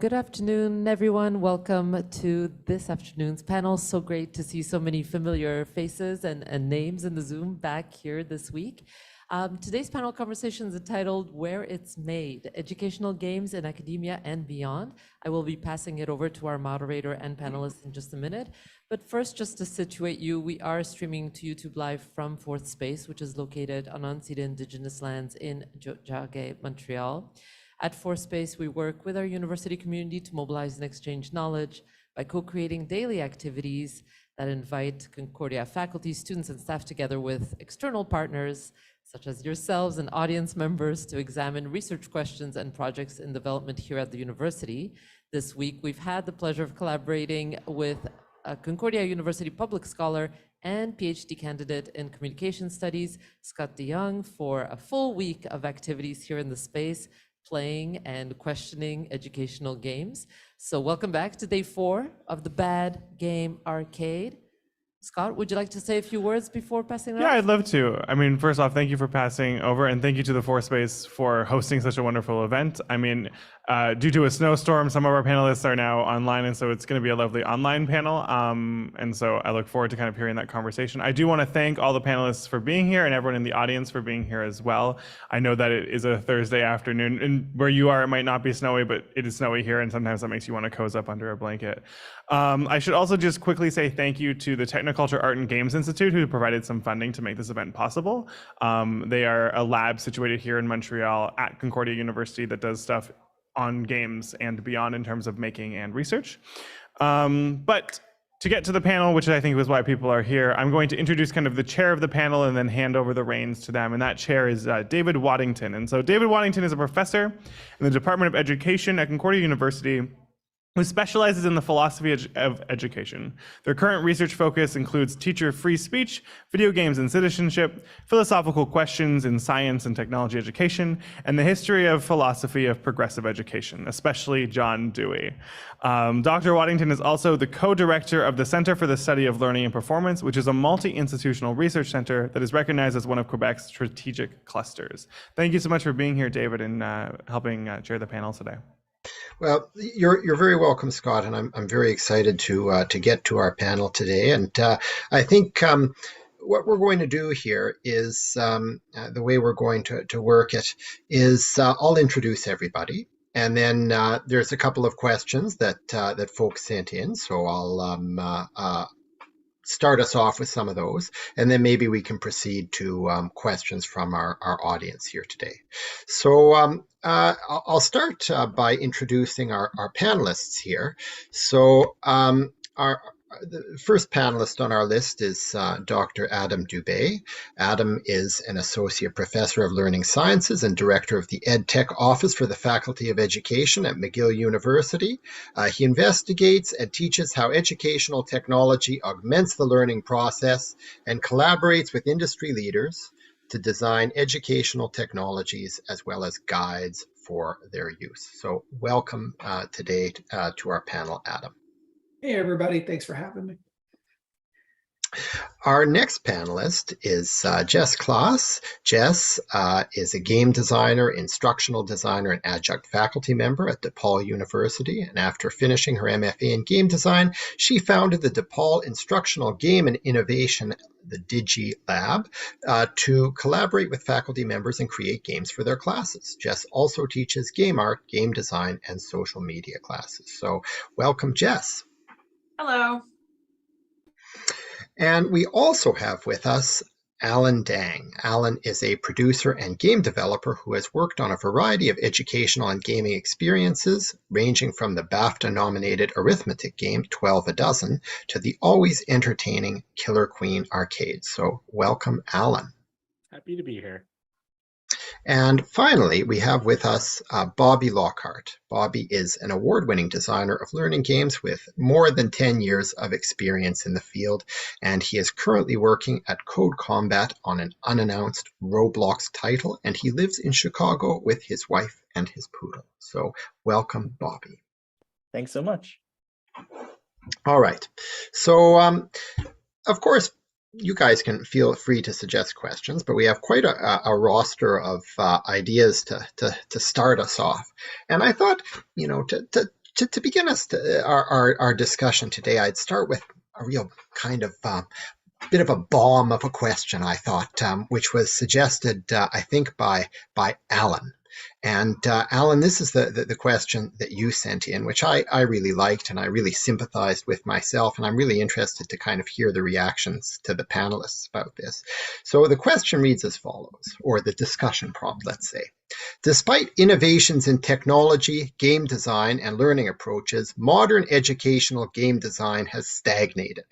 Good afternoon, everyone. Welcome to this afternoon's panel. So great to see so many familiar faces and names in the Zoom back here this week. Today's panel conversation is entitled Where It's Made, Educational Games in Academia and Beyond. I will be passing it over to our moderator and panelists in just a minute. But first, just to situate you, we are streaming to YouTube Live from Fourth Space, which is located on unceded Indigenous lands in Jogé, Montreal. At Fourth Space, we work with our university community to mobilize and exchange knowledge by co-creating daily activities that invite Concordia faculty, students, and staff together with external partners, such as yourselves and audience members, to examine research questions and projects in development here at the university. This week, we've had the pleasure of collaborating with a Concordia University public scholar and PhD candidate in communication studies, Scott DeYoung, for a full week of activities here in the space, playing and questioning educational games. So welcome back to day 4 of the Bad Game Arcade. Scott, would you like to say a few words before passing it off? Yeah, I'd love to. I mean, first off, thank you for passing over, and thank you to the Fourth Space for hosting such a wonderful event. I mean, due to a snowstorm, some of our panelists are now online, and so it's going to be a lovely online panel. And so I look forward to kind of hearing that conversation. I do want to thank all the panelists for being here and everyone in the audience for being here as well. I know that it is a Thursday afternoon, and where you are, it might not be snowy, but it is snowy here, and sometimes that makes you want to cozy up under a blanket. I should also just quickly say thank you to the Technoculture Art and Games Institute, who provided some funding to make this event possible. They are a lab situated here in Montreal at Concordia University that does stuff on games and beyond in terms of making and research. But to get to the panel, which I think was why people are here, I'm going to introduce kind of the chair of the panel and then hand over the reins to them. And that chair is David Waddington. And so David Waddington is a professor in the Department of Education at Concordia University, who specializes in the philosophy of education. Their current research focus includes teacher free speech, video games and citizenship, philosophical questions in science and technology education, and the history of philosophy of progressive education, especially John Dewey. Dr. Waddington is also the co-director of the Center for the Study of Learning and Performance, which is a multi-institutional research center that is recognized as one of Quebec's strategic clusters. Thank you so much for being here, David, and helping chair the panel today. Well, you're very welcome, Scott, and I'm very excited to get to our panel today. And I think what we're going to do here is the way we're going to work it is I'll introduce everybody, and then there's a couple of questions that folks sent in, so I'll start us off with some of those, and then maybe we can proceed to questions from our audience here today. So I'll start by introducing our panelists here. So the first panelist on our list is Dr. Adam Dube. Adam is an associate professor of learning sciences and director of the EdTech Office for the Faculty of Education at McGill University. He investigates and teaches how educational technology augments the learning process and collaborates with industry leaders to design educational technologies as well as guides for their use. So welcome today to our panel, Adam. Hey, everybody. Thanks for having me. Our next panelist is Jess Klass. Jess is a game designer, instructional designer, and adjunct faculty member at DePaul University. And after finishing her MFA in game design, she founded the DePaul Instructional Game and Innovation, the Digi Lab, to collaborate with faculty members and create games for their classes. Jess also teaches game art, game design, and social media classes. So welcome, Jess. Hello. And we also have with us Alan Dang. Alan is a producer and game developer who has worked on a variety of educational and gaming experiences, ranging from the BAFTA-nominated arithmetic game 12 a Dozen to the always entertaining Killer Queen arcade. So welcome, Alan. Happy to be here. And finally, we have with us Bobby Lockhart. Bobby is an award-winning designer of learning games with more than 10 years of experience in the field, and he is currently working at Code Combat on an unannounced Roblox title, and he lives in Chicago with his wife and his poodle. So welcome, Bobby. Thanks so much. All right. So, of course, you guys can feel free to suggest questions, but we have quite a roster of ideas to start us off. And I thought, to to begin our discussion today, I'd start with a real kind of bit of a bomb of a question, I thought, which was suggested, I think, by Alan. And Alan, this is the question that you sent in, which I really liked and I really sympathized with myself. And I'm really interested to kind of hear the reactions to the panelists about this. So the question reads as follows, or the discussion prompt, let's say. Despite innovations in technology, game design, and learning approaches, modern educational game design has stagnated.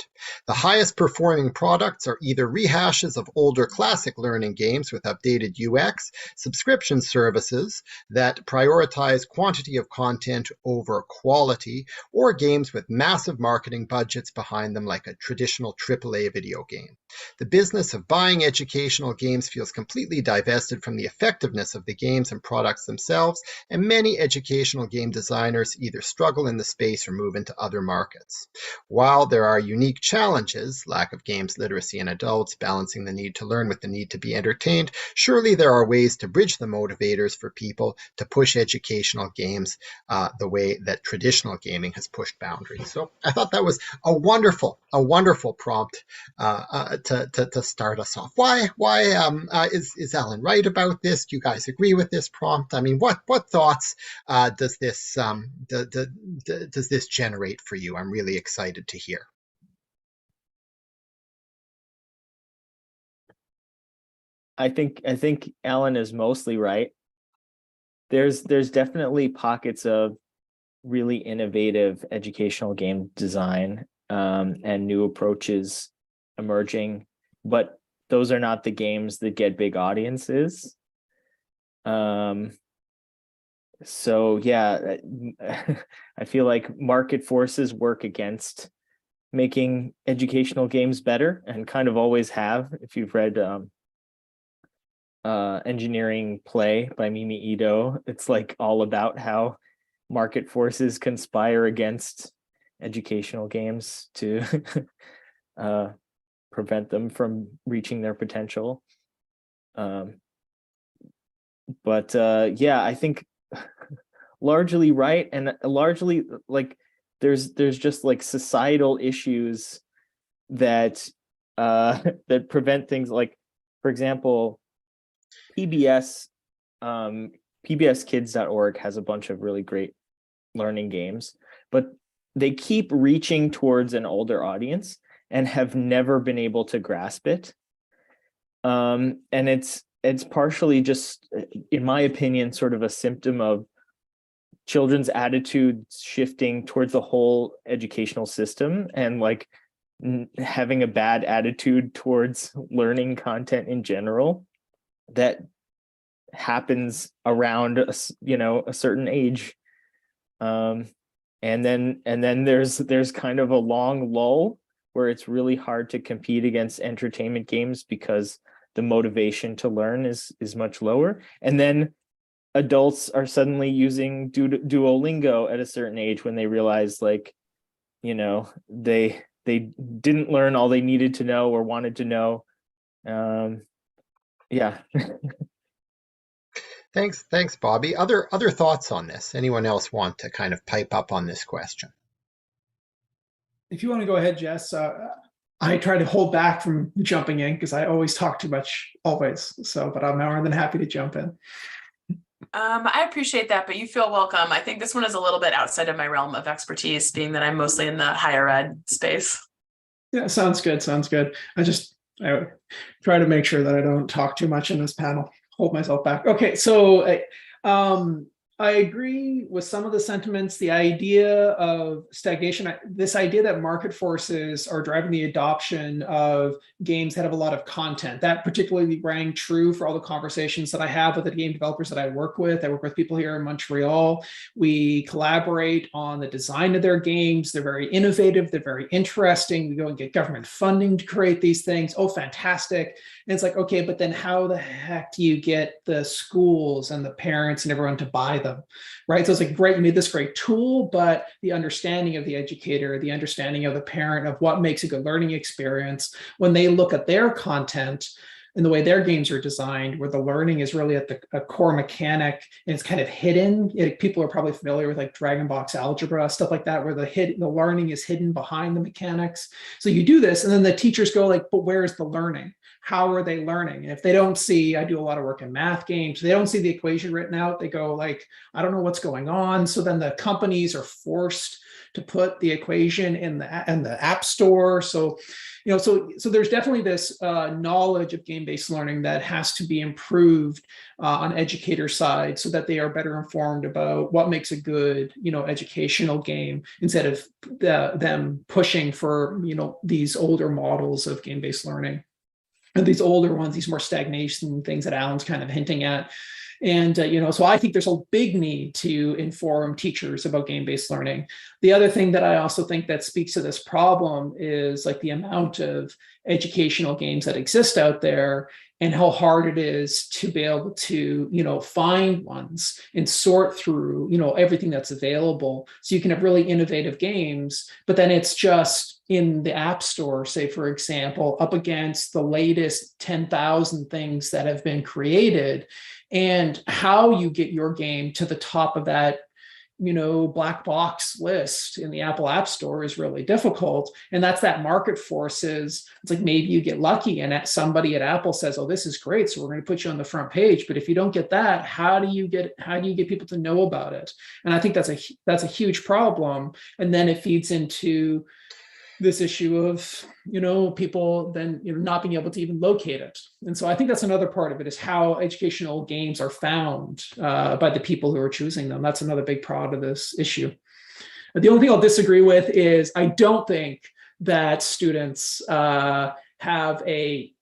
The highest performing products are either rehashes of older classic learning games with updated UX, subscription services that prioritize quantity of content over quality, or games with massive marketing budgets behind them like a traditional AAA video game. The business of buying educational games feels completely divested from the effectiveness of the games and products themselves, and many educational game designers either struggle in the space or move into other markets. While there are unique challenges, lack of games literacy in adults, balancing the need to learn with the need to be entertained, surely there are ways to bridge the motivators for people to push educational games the way that traditional gaming has pushed boundaries. So I thought that was a wonderful prompt to start us off. Why is Alan right about this? Do you guys agree with this prompt? I mean, what thoughts does this generate for you? I'm really excited to hear. I think Alan is mostly right. There's definitely pockets of really innovative educational game design and new approaches emerging, but those are not the games that get big audiences. So yeah, I feel like market forces work against making educational games better, and kind of always have. If you've read Engineering Play by Mimi Ito, it's like all about how market forces conspire against educational games to prevent them from reaching their potential. But yeah, I think largely right, and largely like there's just like societal issues that that prevent things, like, for example, pbskids.org has a bunch of really great learning games, but they keep reaching towards an older audience and have never been able to grasp it. And it's partially just, in my opinion, sort of a symptom of children's attitudes shifting towards the whole educational system, and like having a bad attitude towards learning content in general that happens around a certain age. And then there's kind of a long lull where it's really hard to compete against entertainment games because the motivation to learn is much lower. And then adults are suddenly using Duolingo at a certain age when they realize, like, they didn't learn all they needed to know or wanted to know. Yeah. Thanks, Bobby. Other thoughts on this? Anyone else want to kind of pipe up on this question? If you want to go ahead, Jess, I try to hold back from jumping in because I always talk too much, always. So, but I'm more than happy to jump in. I appreciate that, but you feel welcome. I think this one is a little bit outside of my realm of expertise, being that I'm mostly in the higher ed space. Yeah, sounds good. I try to make sure that I don't talk too much in this panel. Hold myself back. Okay, so I agree with some of the sentiments. The idea of stagnation, this idea that market forces are driving the adoption of games that have a lot of content, that particularly rang true for all the conversations that I have with the game developers that I work with. I work with people here in Montreal. We collaborate on the design of their games. They're very innovative. They're very interesting. We go and get government funding to create these things. Oh, fantastic. And it's like, okay, but then how the heck do you get the schools and the parents and everyone to buy them, right? So it's like, great, you made this great tool, but the understanding of the educator, the understanding of the parent of what makes a good learning experience, when they look at their content, in the way their games are designed, where the learning is really at a core mechanic and it's kind of hidden. People are probably familiar with like Dragon Box algebra, stuff like that, where the learning is hidden behind the mechanics. So you do this, and then the teachers go like, but where's the learning? How are they learning? And if they don't see, I do a lot of work in math games, they don't see the equation written out, they go like, I don't know what's going on. So then the companies are forced to put the equation in the app store. So, so there's definitely this knowledge of game-based learning that has to be improved on educator side, so that they are better informed about what makes a good, educational game, instead of them pushing for, these older models of game-based learning. And these older ones, these more stagnation things that Alan's kind of hinting at. And, so I think there's a big need to inform teachers about game-based learning. The other thing that I also think that speaks to this problem is like the amount of educational games that exist out there, and how hard it is to be able to, find ones and sort through, everything that's available. So you can have really innovative games, but then it's just in the app store, say, for example, up against the latest 10,000 things that have been created. And how you get your game to the top of that, black box list in the Apple App Store is really difficult. And that's that market forces. It's like maybe you get lucky and somebody at Apple says, oh, this is great, so we're going to put you on the front page. But if you don't get that, how do you get people to know about it? And I think that's a huge problem. And then it feeds into this issue of, people then, not being able to even locate it. And so I think that's another part of it, is how educational games are found by the people who are choosing them. That's another big part of this issue. The only thing I'll disagree with is I don't think that students have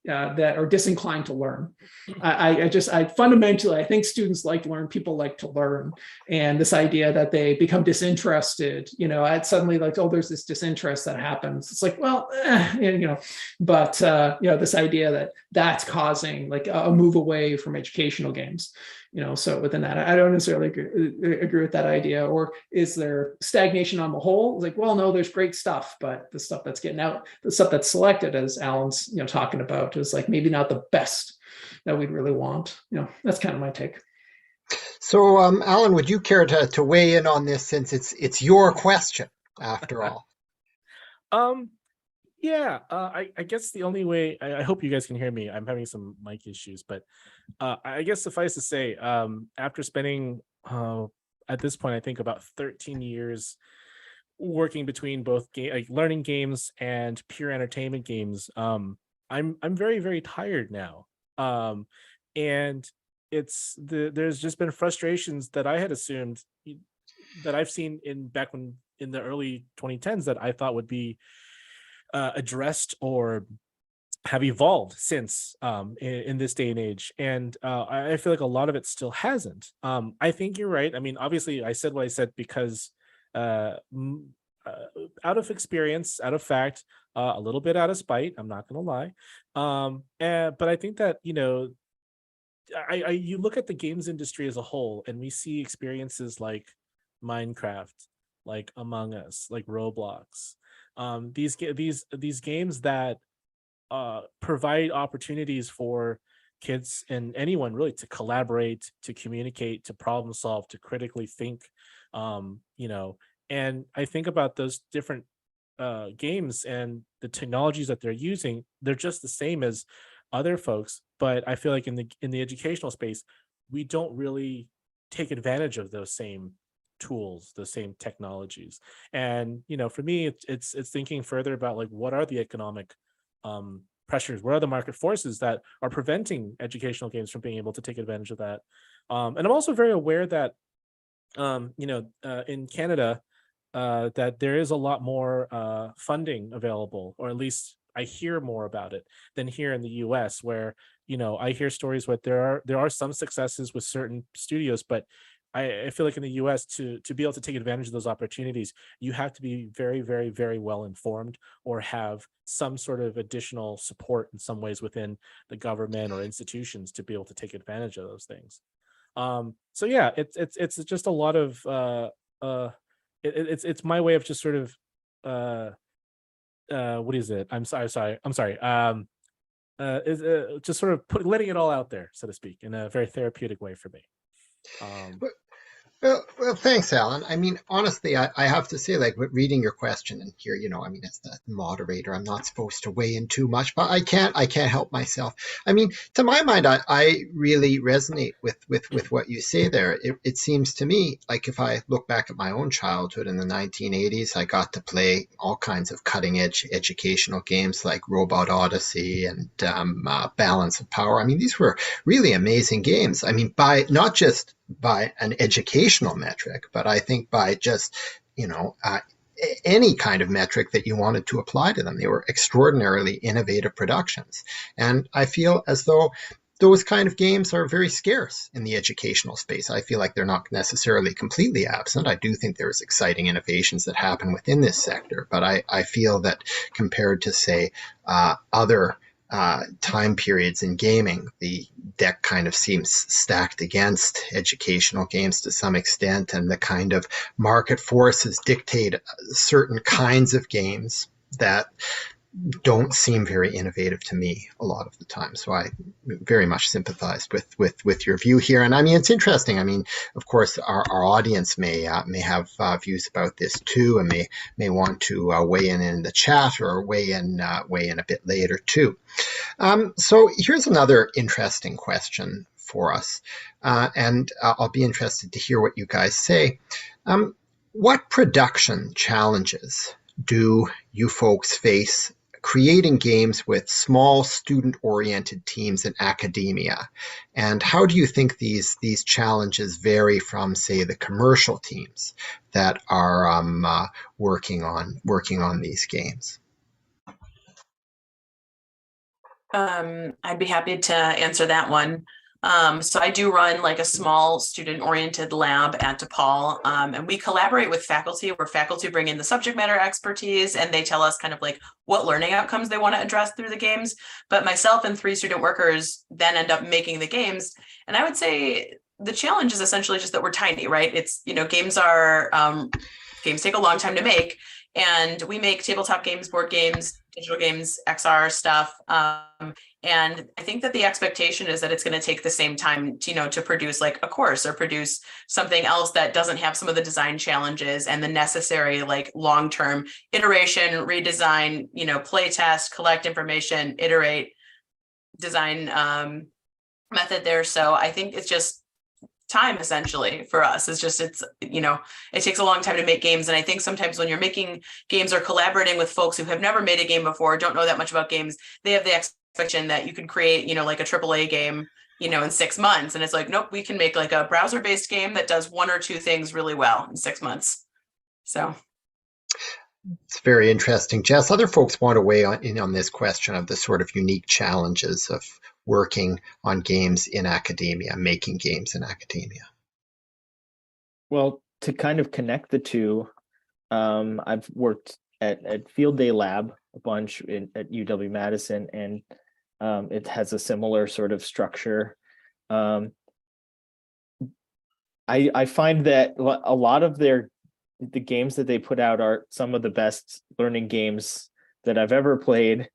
that are disinclined to learn. I fundamentally, I think students like to learn, people like to learn. And this idea that they become disinterested, it's suddenly like, oh, there's this disinterest that happens. It's like, well, but this idea that's causing like a move away from educational games. So within that, I don't necessarily agree with that idea. Or is there stagnation on the whole? It's like, well, no, there's great stuff, but the stuff that's getting out, the stuff that's selected, as Alan's talking about, is like maybe not the best that we'd really want. That's kind of my take. So, Alan, would you care to weigh in on this, since it's your question after all? Yeah, I guess the only way, I hope you guys can hear me. I'm having some mic issues, but I guess suffice to say, after spending, at this point, I think about 13 years working between both learning games and pure entertainment games, I'm very, very tired now. And there's just been frustrations that I had assumed that I've seen back in the early 2010s that I thought would be addressed or have evolved since in this day and age. And I feel like a lot of it still hasn't. I think you're right. I mean, obviously I said what I said because out of experience, out of fact, a little bit out of spite, I'm not going to lie. But I think that, you look at the games industry as a whole, and we see experiences like Minecraft, like Among Us, like Roblox, these games that provide opportunities for kids and anyone really to collaborate, to communicate, to problem solve, to critically think, and I think about those different games and the technologies that they're using. They're just the same as other folks, but I feel like in the educational space, we don't really take advantage of those same tools, the same technologies. And for me, it's thinking further about like, what are the economic pressures, what are the market forces that are preventing educational games from being able to take advantage of that. And I'm also very aware that in Canada, that there is a lot more funding available, or at least I hear more about it than here in the US, where I hear stories where there are some successes with certain studios, but I feel like in the US, to be able to take advantage of those opportunities, you have to be very, very, very well informed, or have some sort of additional support in some ways within the government or institutions to be able to take advantage of those things. So yeah, it's just a lot of it's my way of just sort of what is it? I'm sorry. is just sort of letting it all out there, so to speak, in a very therapeutic way for me. Well, thanks, Alan. I mean, honestly, I have to say, like, reading your question and here, I mean, as the moderator, I'm not supposed to weigh in too much, but I can't help myself. I mean, to my mind, I really resonate with what you say there. It seems to me like if I look back at my own childhood in the 1980s, I got to play all kinds of cutting edge educational games like Robot Odyssey and Balance of Power. I mean, these were really amazing games. I mean, not just by an educational metric, but I think by just, any kind of metric that you wanted to apply to them. They were extraordinarily innovative productions. And I feel as though those kind of games are very scarce in the educational space. I feel like they're not necessarily completely absent. I do think there's exciting innovations that happen within this sector, but I feel that compared to, say, other time periods in gaming, the deck kind of seems stacked against educational games to some extent, and the kind of market forces dictate certain kinds of games that don't seem very innovative to me a lot of the time. So I very much sympathized with your view here. And I mean, it's interesting. I mean, of course, our audience may have views about this too, and may want to weigh in the chat or weigh in a bit later too. So here's another interesting question for us, and I'll be interested to hear what you guys say. What production challenges do you folks face creating games with small student-oriented teams in academia? And how do you think these challenges vary from, say, the commercial teams that are working on these games? I'd be happy to answer that one. So I do run like a small student-oriented lab at DePaul, and we collaborate with faculty where faculty bring in the subject matter expertise and they tell us kind of like what learning outcomes they want to address through the games. But myself and 3 student workers then end up making the games. And I would say the challenge is essentially just that we're tiny, right? It's, games take a long time to make. And we make tabletop games, board games, digital games, XR stuff. And I think that the expectation is that it's going to take the same time to produce like a course or produce something else that doesn't have some of the design challenges and the necessary like long-term iteration, redesign, play test, collect information, iterate, design method there. So I think it's just time essentially for us. It takes a long time to make games. And I think sometimes when you're making games or collaborating with folks who have never made a game before, don't know that much about games, they have the expectation that you can create, like a AAA game, in 6 months. And it's like, nope, we can make like a browser-based game that does 1 or 2 things really well in 6 months. So. It's very interesting. Jess, other folks want to weigh in on this question of the sort of unique challenges of working on games in academia, making games in academia. Well, to kind of connect the two, I've worked at Field Day Lab a bunch at UW-Madison, and it has a similar sort of structure. I find that a lot of the games that they put out are some of the best learning games that I've ever played,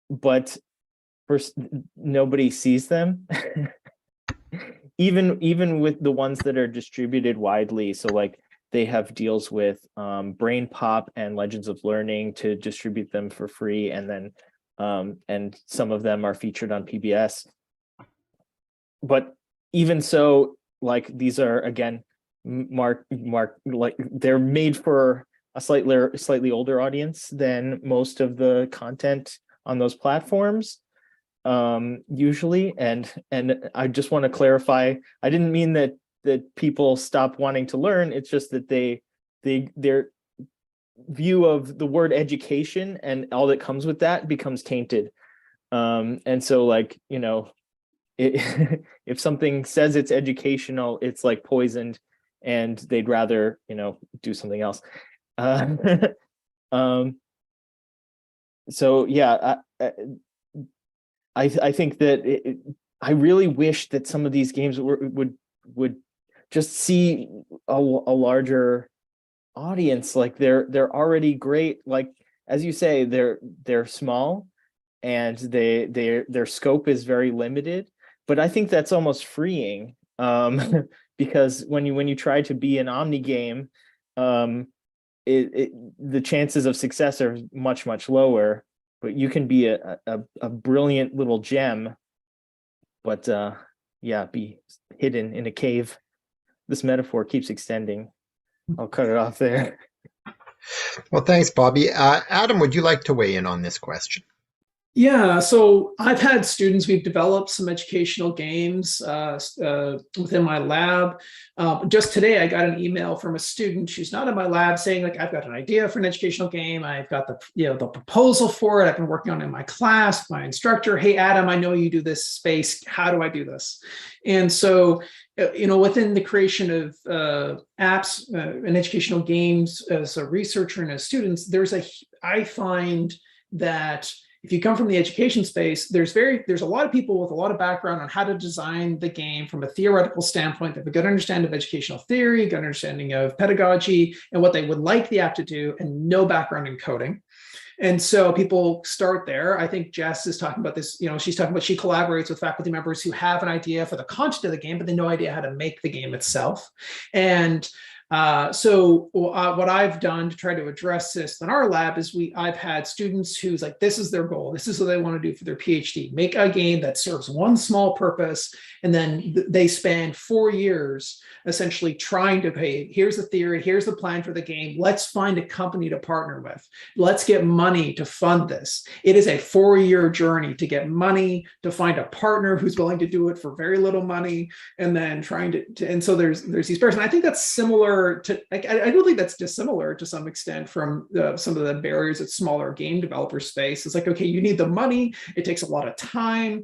but nobody sees them. even with the ones that are distributed widely. So like they have deals with Brain Pop and Legends of Learning to distribute them for free, and then and some of them are featured on PBS. But even so, like these are again mark like they're made for a slightly older audience than most of the content on those platforms. Usually, and I just want to clarify, I didn't mean that people stop wanting to learn. It's just that their view of the word education and all that comes with that becomes tainted. And so like, if something says it's educational, it's like poisoned, and they'd rather, do something else. So yeah, I think that I really wish that some of these games would just see a larger audience. Like they're already great. Like as you say, they're small, and their scope is very limited. But I think that's almost freeing, because when you try to be an omni game, the chances of success are much lower. But you can be a brilliant little gem, but be hidden in a cave. This metaphor keeps extending. I'll cut it off there. Well, thanks, Bobby. Adam, would you like to weigh in on this question? Yeah, so I've had students, we've developed some educational games within my lab. Just today, I got an email from a student. She's not in my lab saying, like, I've got an idea for an educational game. I've got the proposal for it. I've been working on it in my class, my instructor. Hey, Adam, I know you do this space. How do I do this? And so, within the creation of apps and educational games as a researcher and as students, I find that if you come from the education space, there's a lot of people with a lot of background on how to design the game from a theoretical standpoint. They have a good understanding of educational theory, good understanding of pedagogy, and what they would like the app to do, and no background in coding. And so people start there. I think Jess is talking about this, she's talking about she collaborates with faculty members who have an idea for the content of the game, but they have no idea how to make the game itself. And so what I've done to try to address this in our lab is I've had students who's like, this is their goal. This is what they want to do for their PhD, make a game that serves one small purpose. And then they spend 4 years essentially trying to here's the theory, here's the plan for the game. Let's find a company to partner with. Let's get money to fund this. It is a 4-year journey to get money, to find a partner who's willing to do it for very little money, and then trying to and so there's these barriers. And I think that's similar to, I don't think that's dissimilar to some extent from some of the barriers that smaller game developer space. It's like, okay, you need the money. It takes a lot of time.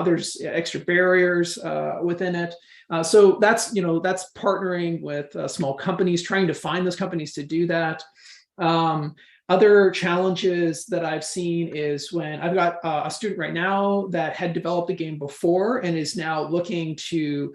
There's extra barriers within it. So that's partnering with small companies, trying to find those companies to do that. Other challenges that I've seen is when I've got a student right now that had developed a game before and is now looking to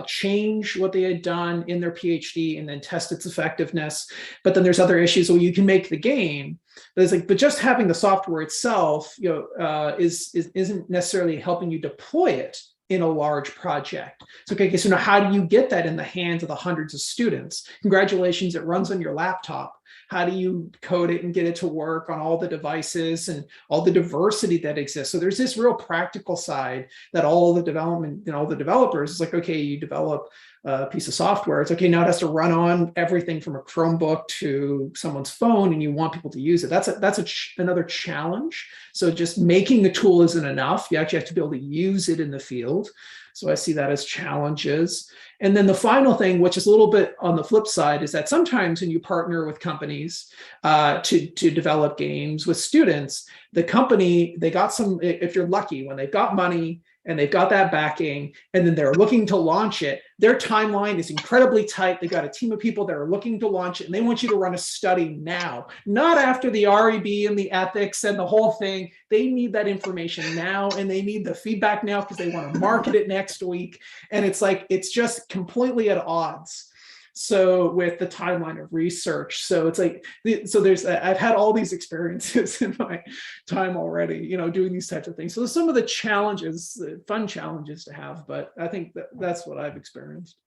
change what they had done in their PhD and then test its effectiveness. But then there's other issues. Well, you can make the game, but just having the software itself, isn't necessarily helping you deploy it in a large project. So, so now how do you get that in the hands of the hundreds of students? Congratulations, it runs on your laptop. How do you code it and get it to work on all the devices and all the diversity that exists? So there's this real practical side that all the development and all the developers, it's like, okay, you develop a piece of software. It's okay, now it has to run on everything from a Chromebook to someone's phone, and you want people to use it. That's another challenge. So just making the tool isn't enough. You actually have to be able to use it in the field. So I see that as challenges. And then the final thing, which is a little bit on the flip side, is that sometimes when you partner with companies to develop games with students, the company, they got some, if you're lucky, when they've got money and they've got that backing, and then they're looking to launch it, their timeline is incredibly tight. They've got a team of people that are looking to launch it, and they want you to run a study now, not after the REB and the ethics and the whole thing. They need that information now, and they need the feedback now because they want to market it next week. And it's like, it's just completely at odds. So with the timeline of research, so it's like, so I've had all these experiences in my time already, doing these types of things. So some of the challenges, fun challenges to have, but I think that's what I've experienced.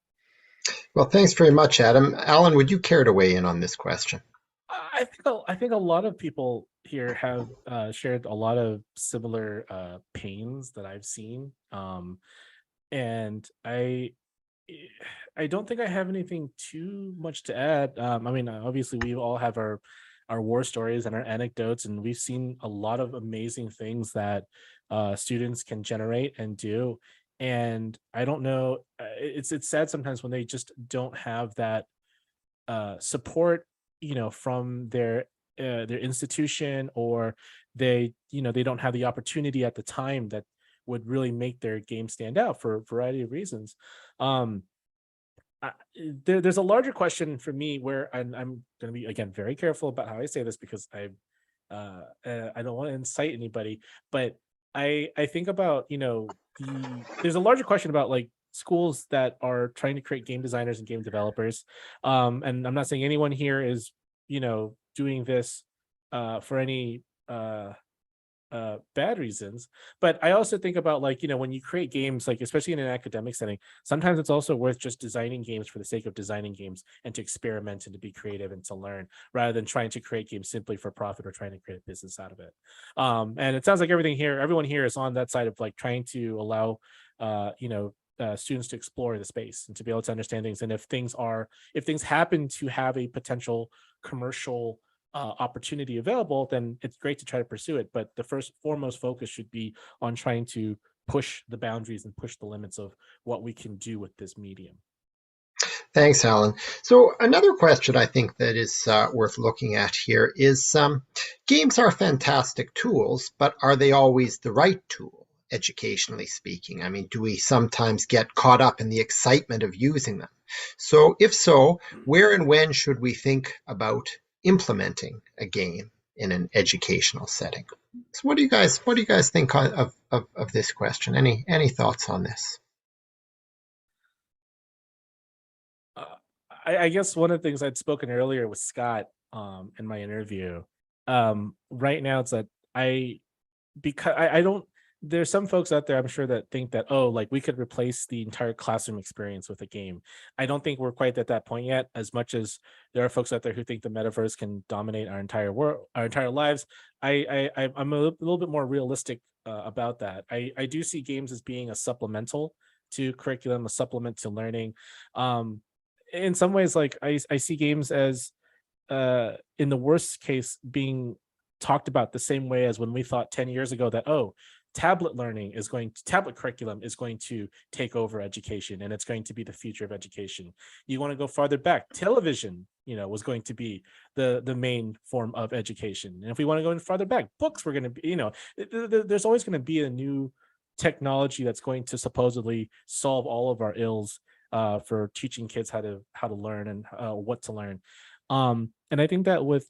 Well, thanks very much, Adam. Alan, would you care to weigh in on this question? I think a lot of people here have shared a lot of similar pains that I've seen, and I don't think I have anything too much to add. I mean, obviously, we all have our war stories and our anecdotes, and we've seen a lot of amazing things that students can generate and do. And I don't know, it's sad sometimes when they just don't have that support, from their institution, or they don't have the opportunity at the time that would really make their game stand out for a variety of reasons. There's a larger question for me where I'm going to be, again, very careful about how I say this, because I don't want to incite anybody, but I think about, there's a larger question about like schools that are trying to create game designers and game developers. And I'm not saying anyone here is, doing this for any bad reasons. But I also think about, like, when you create games, like especially in an academic setting, sometimes it's also worth just designing games for the sake of designing games and to experiment and to be creative and to learn, rather than trying to create games simply for profit or trying to create a business out of it. And it sounds like everyone here is on that side of like trying to allow students to explore the space and to be able to understand things. And if things happen to have a potential commercial opportunity available, then it's great to try to pursue it. But the foremost focus should be on trying to push the boundaries and push the limits of what we can do with this medium. Thanks, Alan. So another question I think that is worth looking at here is games are fantastic tools, but are they always the right tool, educationally speaking? I mean, do we sometimes get caught up in the excitement of using them? So if so, where and when should we think about implementing a game in an educational setting? So what do you guys think of this question? Any thoughts on this? I guess one of the things I'd spoken earlier with Scott in my interview, right now, it's that I don't, there's some folks out there, I'm sure, that think that, oh, like we could replace the entire classroom experience with a game. I don't think we're quite at that point yet, as much as there are folks out there who think the metaverse can dominate our entire world, our entire lives. I'm a little bit more realistic about that. I do see games as being a supplemental to curriculum, a supplement to learning. In some ways, like I see games as, in the worst case, being talked about the same way as when we thought 10 years ago that, oh, tablet curriculum is going to take over education and it's going to be the future of education. You want to go farther back, television, was going to be the main form of education. And if we want to go farther back, books were going to be, there's always going to be a new technology that's going to supposedly solve all of our ills for teaching kids how to learn and what to learn. And I think that with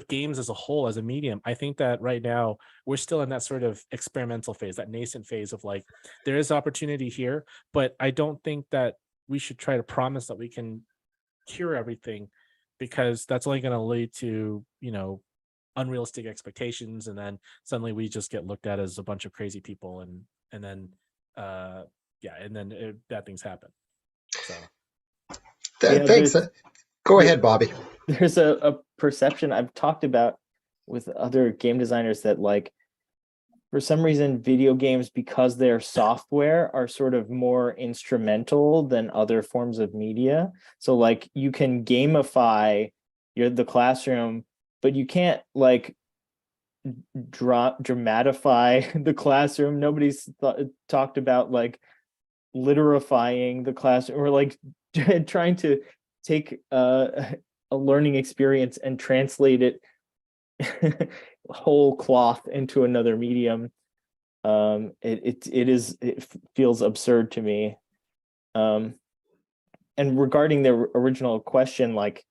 games as a whole, as a medium, I think that right now we're still in that sort of experimental phase, that nascent phase of like, there is opportunity here, but I don't think that we should try to promise that we can cure everything, because that's only going to lead to, unrealistic expectations. And then suddenly we just get looked at as a bunch of crazy people. And then bad things happen. So. Thanks. Go ahead, Bobby. There's a perception I've talked about with other game designers that, like, for some reason, video games, because they're software, are sort of more instrumental than other forms of media. So like you can gamify the classroom, but you can't like dramatify the classroom. Nobody's talked about like literifying the classroom, or like trying to take a learning experience and translate it whole cloth into another medium. It feels absurd to me. And regarding the original question, like,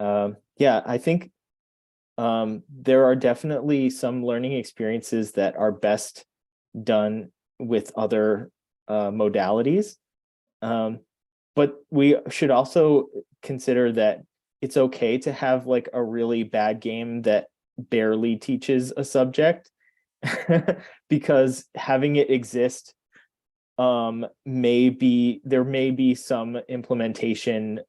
I think there are definitely some learning experiences that are best done with other modalities. But we should also consider that it's okay to have like a really bad game that barely teaches a subject, because having it exist, there may be some implementation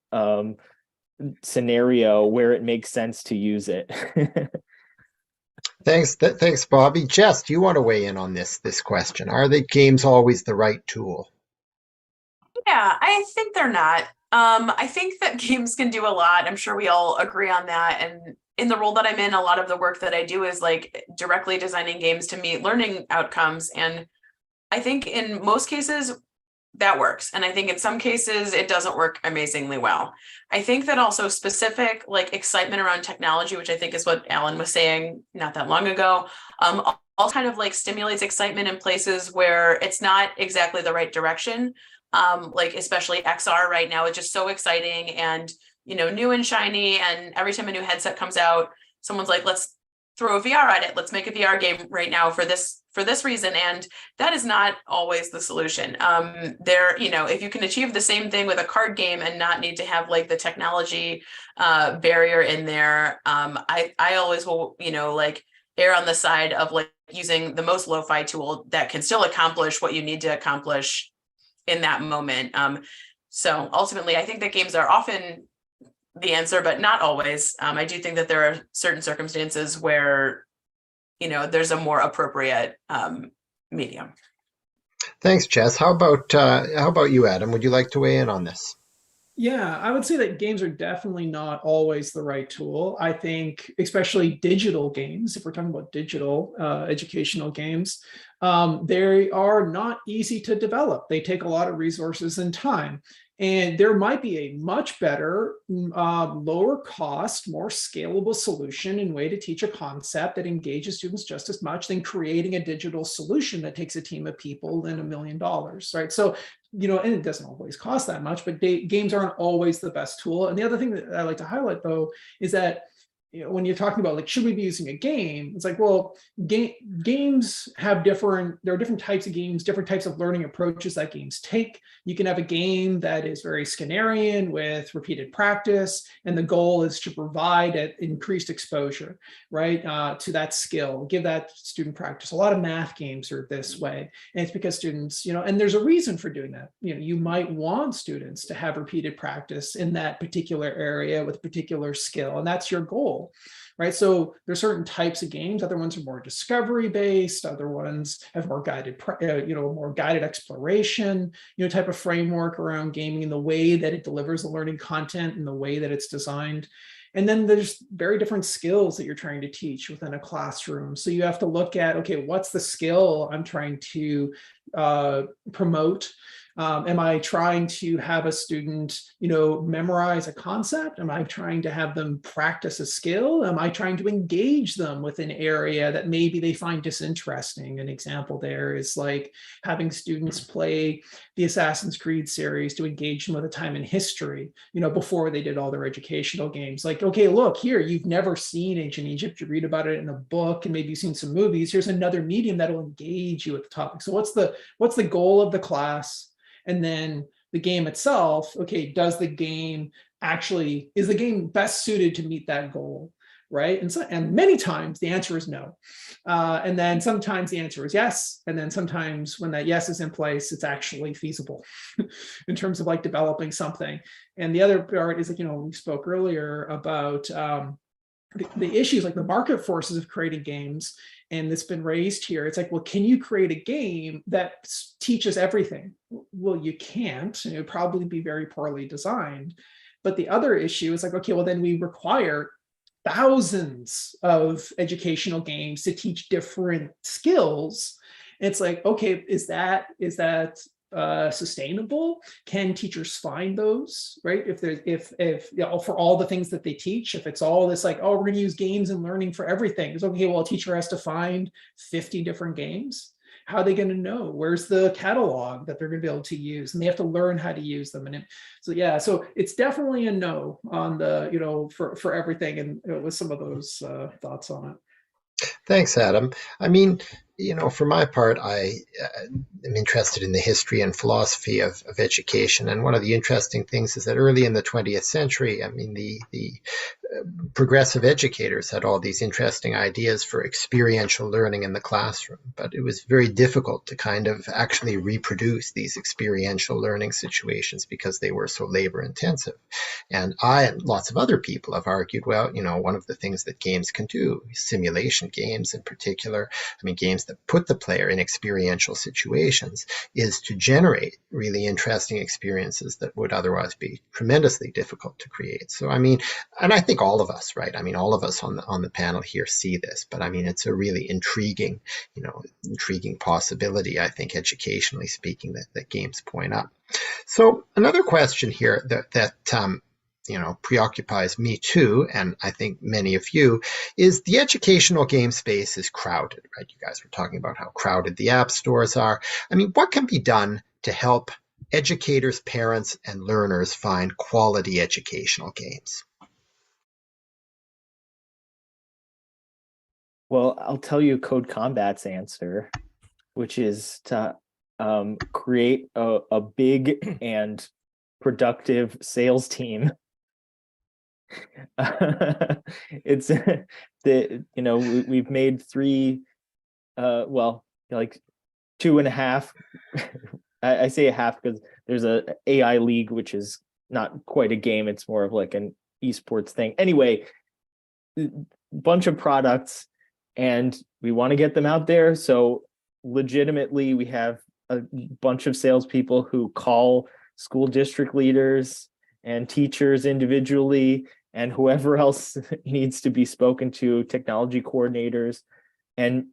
scenario where it makes sense to use it. Thanks, Bobby. Jess, do you want to weigh in on this question? Are the games always the right tool? Yeah, I think they're not. I think that games can do a lot. I'm sure we all agree on that. And in the role that I'm in, a lot of the work that I do is like directly designing games to meet learning outcomes. And I think in most cases that works. And I think in some cases it doesn't work amazingly well. I think that also specific like excitement around technology, which I think is what Alan was saying not that long ago, all kind of like stimulates excitement in places where it's not exactly the right direction. Like especially XR right now, it's just so exciting and new and shiny. And every time a new headset comes out, someone's like, let's throw a VR at it. Let's make a VR game right now for this reason. And that is not always the solution. If you can achieve the same thing with a card game and not need to have like the technology barrier in there, I always will, err on the side of like using the most lo-fi tool that can still accomplish what you need to accomplish in that moment. So ultimately, I think that games are often the answer, but not always. I do think that there are certain circumstances where, there's a more appropriate medium. Thanks, Jess. How about you, Adam? Would you like to weigh in on this? Yeah, I would say that games are definitely not always the right tool. I think, especially digital games, if we're talking about digital educational games, they are not easy to develop. They take a lot of resources and time. And there might be a much better, lower cost, more scalable solution and way to teach a concept that engages students just as much than creating a digital solution that takes a team of people than $1 million, right? So, and it doesn't always cost that much, but games aren't always the best tool. And the other thing that I like to highlight, though, is that when you're talking about like, should we be using a game? It's like, well, games have there are different types of games, different types of learning approaches that games take. You can have a game that is very Skinnerian with repeated practice, and the goal is to provide increased exposure, right, to that skill, give that student practice. A lot of math games are this way, and it's because students, and there's a reason for doing that. You might want students to have repeated practice in that particular area with a particular skill, and that's your goal. Right. So there's certain types of games. Other ones are more discovery based. Other ones have more guided, more guided exploration, type of framework around gaming in the way that it delivers the learning content and the way that it's designed. And then there's very different skills that you're trying to teach within a classroom. So you have to look at, okay, what's the skill I'm trying to promote? Am I trying to have a student, memorize a concept? Am I trying to have them practice a skill? Am I trying to engage them with an area that maybe they find disinteresting? An example there is like having students play the Assassin's Creed series to engage them with a time in history, before they did all their educational games. Like, okay, look here, you've never seen ancient Egypt. You read about it in a book and maybe you've seen some movies. Here's another medium that'll engage you with the topic. So what's the goal of the class? And then the game itself, okay, is the game best suited to meet that goal, right? And many times the answer is no. And then sometimes the answer is yes. And then sometimes when that yes is in place, it's actually feasible in terms of like developing something. And the other part is like, we spoke earlier about the issues like the market forces of creating games, and it's been raised here. It's like, well, can you create a game that teaches everything? Well, you can't, and it would probably be very poorly designed. But the other issue is like, okay, well, then we require thousands of educational games to teach different skills. And it's like, okay, is that sustainable? Can teachers find those, right? If for all the things that they teach, if it's all this like, oh, we're going to use games and learning for everything, it's okay, well, a teacher has to find 50 different games. How are they going to know? Where's the catalog that they're going to be able to use? And they have to learn how to use them. And so it's definitely a no on the, for everything. And with some of those thoughts on it. Thanks, Adam. I mean, for my part, I am interested in the history and philosophy of education. And one of the interesting things is that early in the 20th century, I mean, the progressive educators had all these interesting ideas for experiential learning in the classroom, but it was very difficult to kind of actually reproduce these experiential learning situations because they were so labor intensive. And I and lots of other people have argued, well, one of the things that games can do, simulation games in particular, I mean, games that put the player in experiential situations, is to generate really interesting experiences that would otherwise be tremendously difficult to create. So, I mean, and I think all of us, right? I mean, all of us on the panel here see this, but I mean, it's a really intriguing possibility, I think, educationally speaking, that games point up. So another question here that preoccupies me too, and I think many of you, is the educational game space is crowded, right? You guys were talking about how crowded the app stores are. I mean, what can be done to help educators, parents, and learners find quality educational games? Well, I'll tell you Code Combat's answer, which is to create a big and productive sales team. There's we've made three, well, like 2.5. I say a half because there's a AI league, which is not quite a game. It's more of like an esports thing. Anyway, bunch of products, and we want to get them out there. So legitimately, we have a bunch of salespeople who call school district leaders and teachers individually, and whoever else needs to be spoken to, technology coordinators, and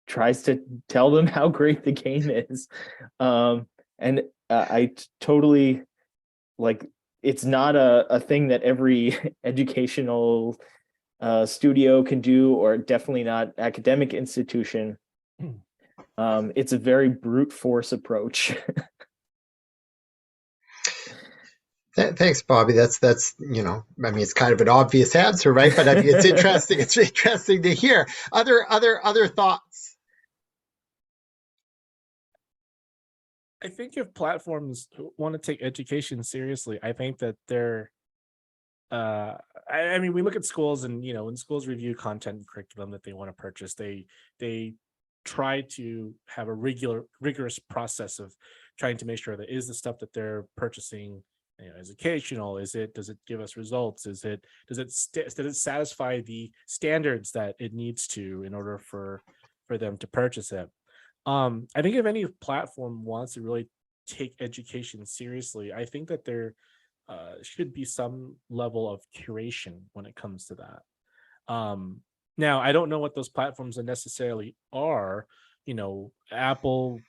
tries to tell them how great the game is. I totally, like, it's not a thing that every educational studio can do, or definitely not academic institution. It's a very brute force approach. Thanks, Bobby. That's it's kind of an obvious answer, right? But I mean, it's interesting. It's interesting to hear other thoughts. I think if platforms want to take education seriously, I think that they're I mean, we look at schools, and when schools review content and curriculum that they want to purchase, they try to have a rigorous process of trying to make sure that is the stuff that they're purchasing educational. Does it give us results? Does it satisfy the standards that it needs to in order for them to purchase it? I think if any platform wants to really take education seriously, I think that there should be some level of curation when it comes to that. Now, I don't know what those platforms necessarily are. Apple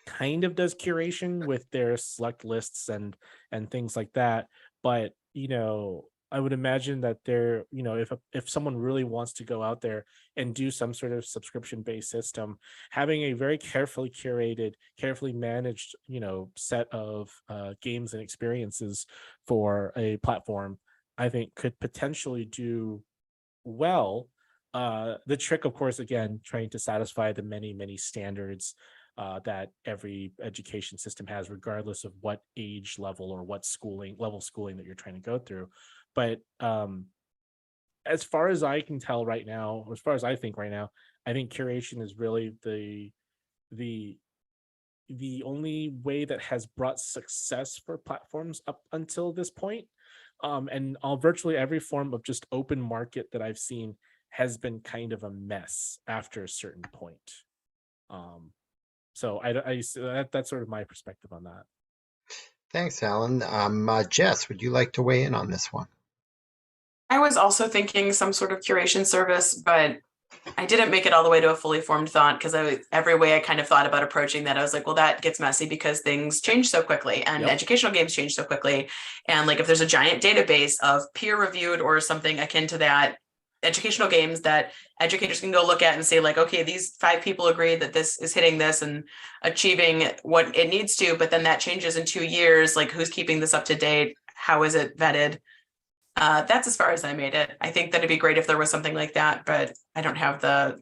kind of does curation with their select lists and things like that, but I would imagine that there, if someone really wants to go out there and do some sort of subscription-based system, having a very carefully curated, carefully managed, set of games and experiences for a platform, I think could potentially do well. The trick, of course, again, trying to satisfy the many standards that every education system has, regardless of what age level or what level schooling that you're trying to go through. But as far as I can tell right now, or as far as I think right now, I think curation is really the only way that has brought success for platforms up until this point. And virtually every form of just open market that I've seen has been kind of a mess after a certain point. So that's sort of my perspective on that. Thanks, Alan. Jess, would you like to weigh in on this one? I was also thinking some sort of curation service, but I didn't make it all the way to a fully formed thought, because every way I kind of thought about approaching that, I was like, well, that gets messy because things change so quickly, and educational games change so quickly. And like, if there's a giant database of peer reviewed or something akin to that educational games that educators can go look at and say, like, okay, these 5 people agree that this is hitting this and achieving what it needs to, but then that changes in 2 years, like, who's keeping this up to date? How is it vetted? That's as far as I made it. I think that it'd be great if there was something like that, but I don't have the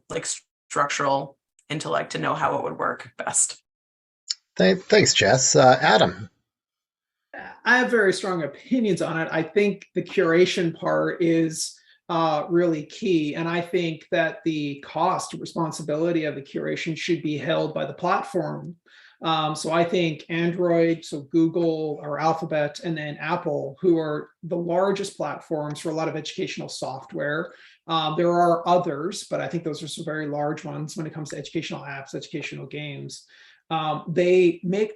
structural intellect to know how it would work best. Thanks, Jess. Adam. I have very strong opinions on it. I think the curation part is really key. And I think that the cost responsibility of the curation should be held by the platform. So I think Android, so Google or Alphabet, and then Apple, who are the largest platforms for a lot of educational software. There are others, but I think those are some very large ones when it comes to educational apps, educational games. They make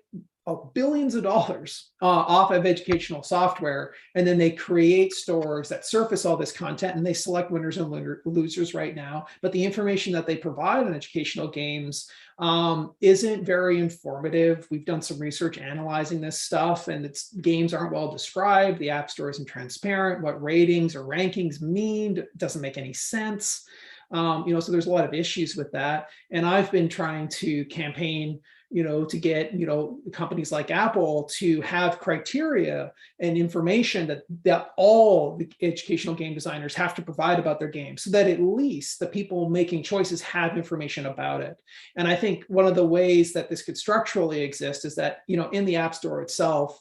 billions of dollars off of educational software, and then they create stores that surface all this content, and they select winners and losers right now. But the information that they provide on educational games isn't very informative. We've done some research analyzing this stuff, and games aren't well described. The App Store isn't transparent. What ratings or rankings mean doesn't make any sense. So there's a lot of issues with that. And I've been trying to campaign to get, companies like Apple to have criteria and information that all the educational game designers have to provide about their game, so that at least the people making choices have information about it. And I think one of the ways that this could structurally exist is that, in the App Store itself,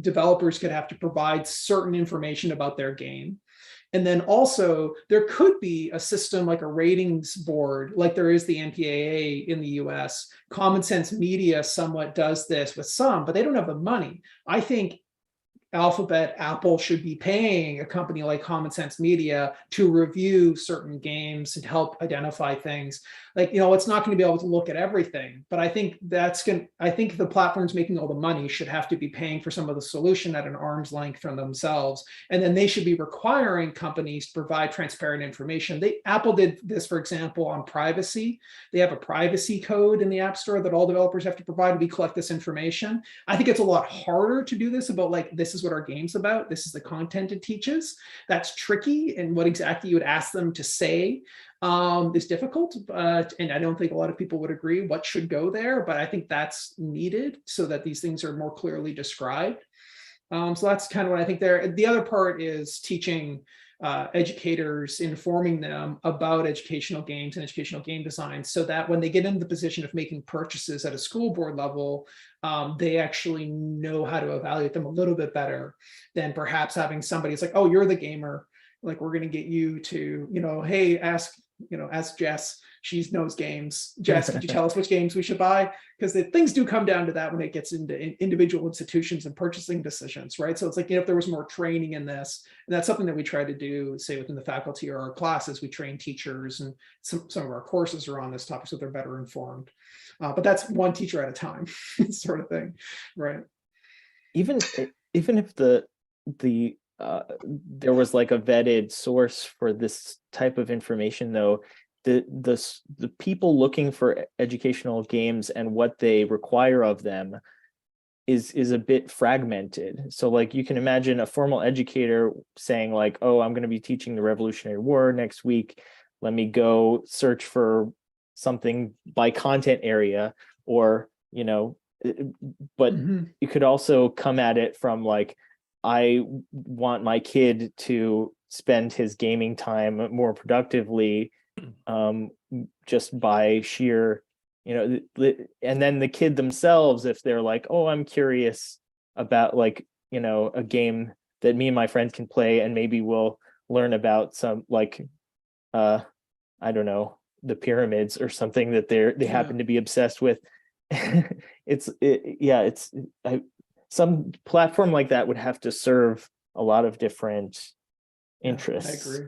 developers could have to provide certain information about their game. And then also there could be a system like a ratings board, like there is the MPAA in the US. Common Sense Media somewhat does this with some, but they don't have the money. I think Alphabet, Apple should be paying a company like Common Sense Media to review certain games and help identify things. Like, it's not going to be able to look at everything, but I think I think the platforms making all the money should have to be paying for some of the solution at an arm's length from themselves. And then they should be requiring companies to provide transparent information. Apple did this, for example, on privacy. They have a privacy code in the App Store that all developers have to provide. We collect this information. I think it's a lot harder to do this about like, this is what our game's about. This is the content it teaches. That's tricky. And what exactly you would ask them to say is difficult. And I don't think a lot of people would agree what should go there, but I think that's needed so that these things are more clearly described. So that's kind of what I think there. The other part is teaching educators, informing them about educational games and educational game design so that when they get into the position of making purchases at a school board level, they actually know how to evaluate them a little bit better than perhaps having somebody, it's like, oh, you're the gamer, like we're going to get you to, hey, ask Jess, she knows games. Jess, could you tell us which games we should buy? Because things do come down to that when it gets into individual institutions and purchasing decisions, right? So it's like, if there was more training in this, and that's something that we try to do, say within the faculty or our classes, we train teachers, and some of our courses are on this topic so they're better informed. But that's one teacher at a time sort of thing, right? Even if there was like a vetted source for this type of information, though, the people looking for educational games and what they require of them is a bit fragmented. So like you can imagine a formal educator saying like, oh, I'm going to be teaching the Revolutionary War next week. Let me go search for something by content area, or, but you could also come at it from like, I want my kid to spend his gaming time more productively, just by sheer, and then the kid themselves, if they're like, oh, I'm curious about like, a game that me and my friends can play, and maybe we'll learn about some like, I don't know, the pyramids or something that they happen to be obsessed with. Some platform like that would have to serve a lot of different interests. I agree.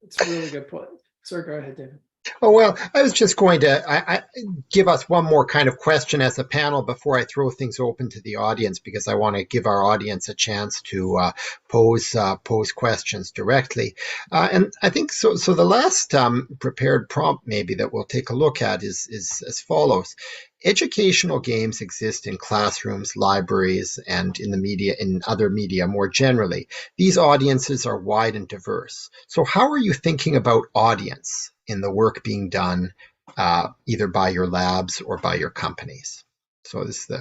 It's a really good point. Sorry, go ahead, David. Oh, well, I was just going to I give us one more kind of question as a panel before I throw things open to the audience, because I want to give our audience a chance to pose questions directly. And I think so. So the last prepared prompt maybe that we'll take a look at is as follows. Educational games exist in classrooms, libraries, and in the media, in other media more generally. These audiences are wide and diverse. So how are you thinking about audience in the work being done, either by your labs or by your companies? So this is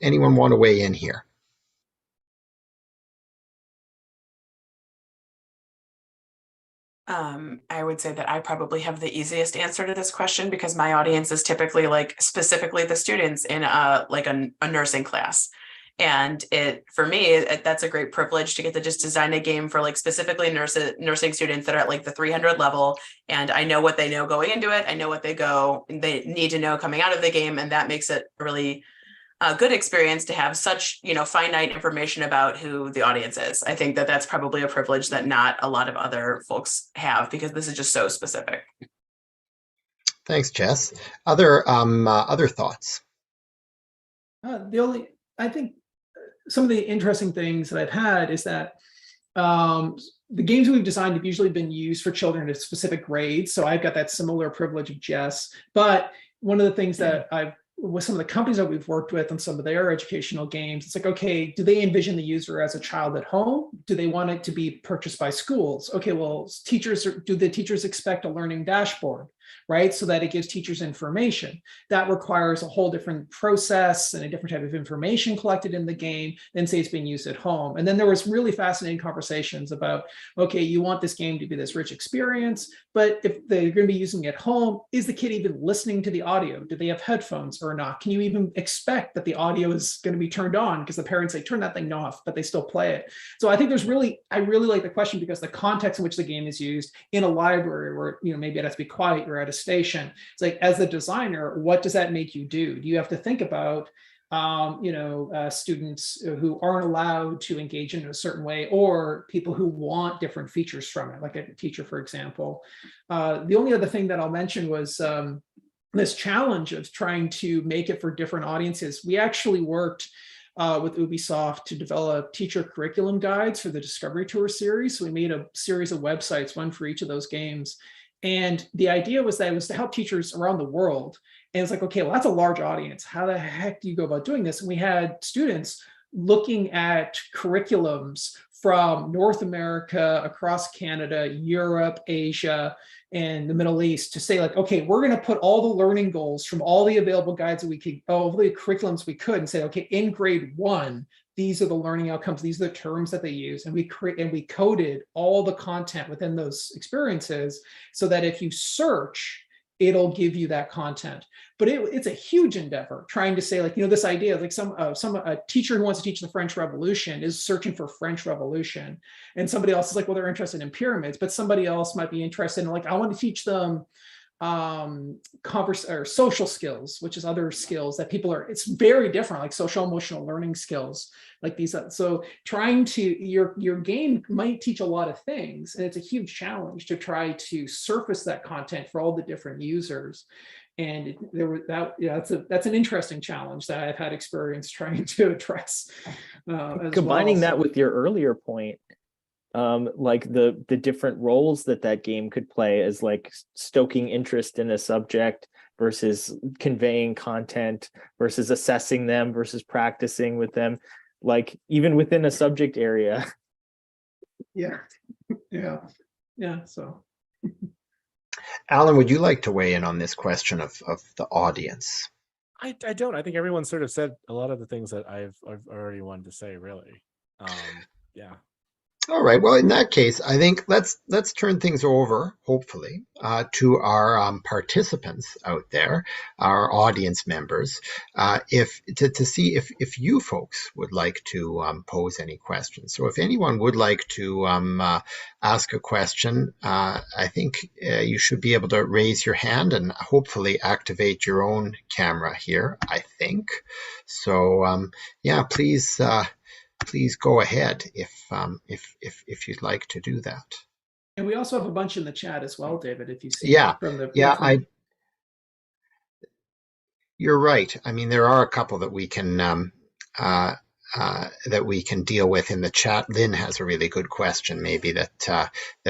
anyone want to weigh in here? I would say that I probably have the easiest answer to this question, because my audience is typically like specifically the students in a nursing class. And for me, that's a great privilege to get to just design a game for like specifically nursing students that are at like the 300 level. And I know what they know going into it. I know what they need to know coming out of the game. And that makes it really a good experience to have such, finite information about who the audience is. I think that that's probably a privilege that not a lot of other folks have, because this is just so specific. Thanks, Jess. Other thoughts? I think some of the interesting things that I've had is that the games we've designed have usually been used for children at specific grades. So I've got that similar privilege of Jess. But one of the things that with some of the companies that we've worked with on some of their educational games, it's like, okay, do they envision the user as a child at home? Do they want it to be purchased by schools? Okay, well, do the teachers expect a learning dashboard? right? So that it gives teachers information. That requires a whole different process and a different type of information collected in the game than say it's being used at home. And then there was really fascinating conversations about, okay, you want this game to be this rich experience, but if they're going to be using it at home, is the kid even listening to the audio? Do they have headphones or not? Can you even expect that the audio is going to be turned on because the parents say, turn that thing off, but they still play it? So I think I really like the question because the context in which the game is used in a library where, maybe it has to be quiet, you're at a station. It's like, as the designer, what does that make you do? Do you have to think about students who aren't allowed to engage in a certain way, or people who want different features from it, like a teacher, for example. The only other thing that I'll mention was this challenge of trying to make it for different audiences. We actually worked with Ubisoft to develop teacher curriculum guides for the Discovery Tour series. So we made a series of websites, one for each of those games. And the idea was that it was to help teachers around the world. And it's like, okay, well, that's a large audience. How the heck do you go about doing this? And we had students looking at curriculums from North America, across Canada, Europe, Asia, and the Middle East to say, like, okay, we're going to put all the learning goals from all the available guides that we could, all the curriculums we could, and say, okay, in grade 1, these are the learning outcomes, these are the terms that they use. And we coded all the content within those experiences so that if you search, it'll give you that content. But it's a huge endeavor trying to say, like, this idea of like a teacher who wants to teach the French Revolution is searching for French Revolution. And somebody else is like, well, they're interested in pyramids, but somebody else might be interested in, like, I want to teach them or social skills, which is other skills that it's very different, like social emotional learning skills, like these. So trying to, your game might teach a lot of things, and it's a huge challenge to try to surface that content for all the different users. And that's an interesting challenge that I've had experience trying to address. Combining that with your earlier point, like the different roles that game could play as like stoking interest in a subject versus conveying content versus assessing them versus practicing with them, like even within a subject area. Yeah. So Alan, would you like to weigh in on this question of the audience? I don't. I think everyone sort of said a lot of the things that I've already wanted to say, really. Yeah. All right. Well, in that case, I think let's turn things over, hopefully, to our participants out there, our audience members, to see if you folks would like to pose any questions. So, if anyone would like to ask a question, I think you should be able to raise your hand and hopefully activate your own camera here, I think. So, yeah, please. Please go ahead if you'd like to do that. And we also have a bunch in the chat as well, David, if you see. You're right. I mean, there are a couple that we can deal with in the chat. Lynn has a really good question, maybe that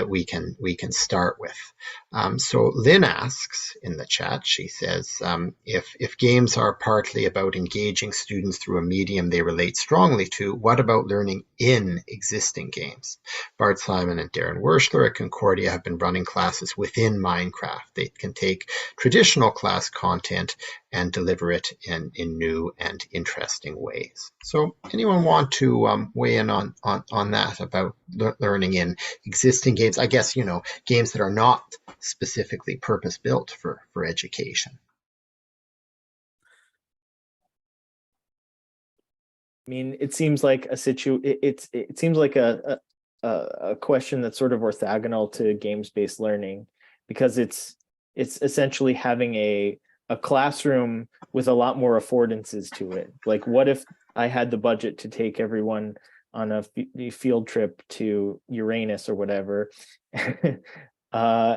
we can start with. So Lynn asks in the chat. She says, if games are partly about engaging students through a medium they relate strongly to, what about learning in existing games? Bart Simon and Darren Werschler at Concordia have been running classes within Minecraft. They can take traditional class content and deliver it in new and interesting ways. So anyone want to weigh in on that about learning in existing games? I guess, games that are not specifically purpose-built for education. I mean, it seems like it seems like a question that's sort of orthogonal to games-based learning, because it's essentially having a classroom with a lot more affordances to it. Like, what if I had the budget to take everyone on a field trip to Uranus or whatever,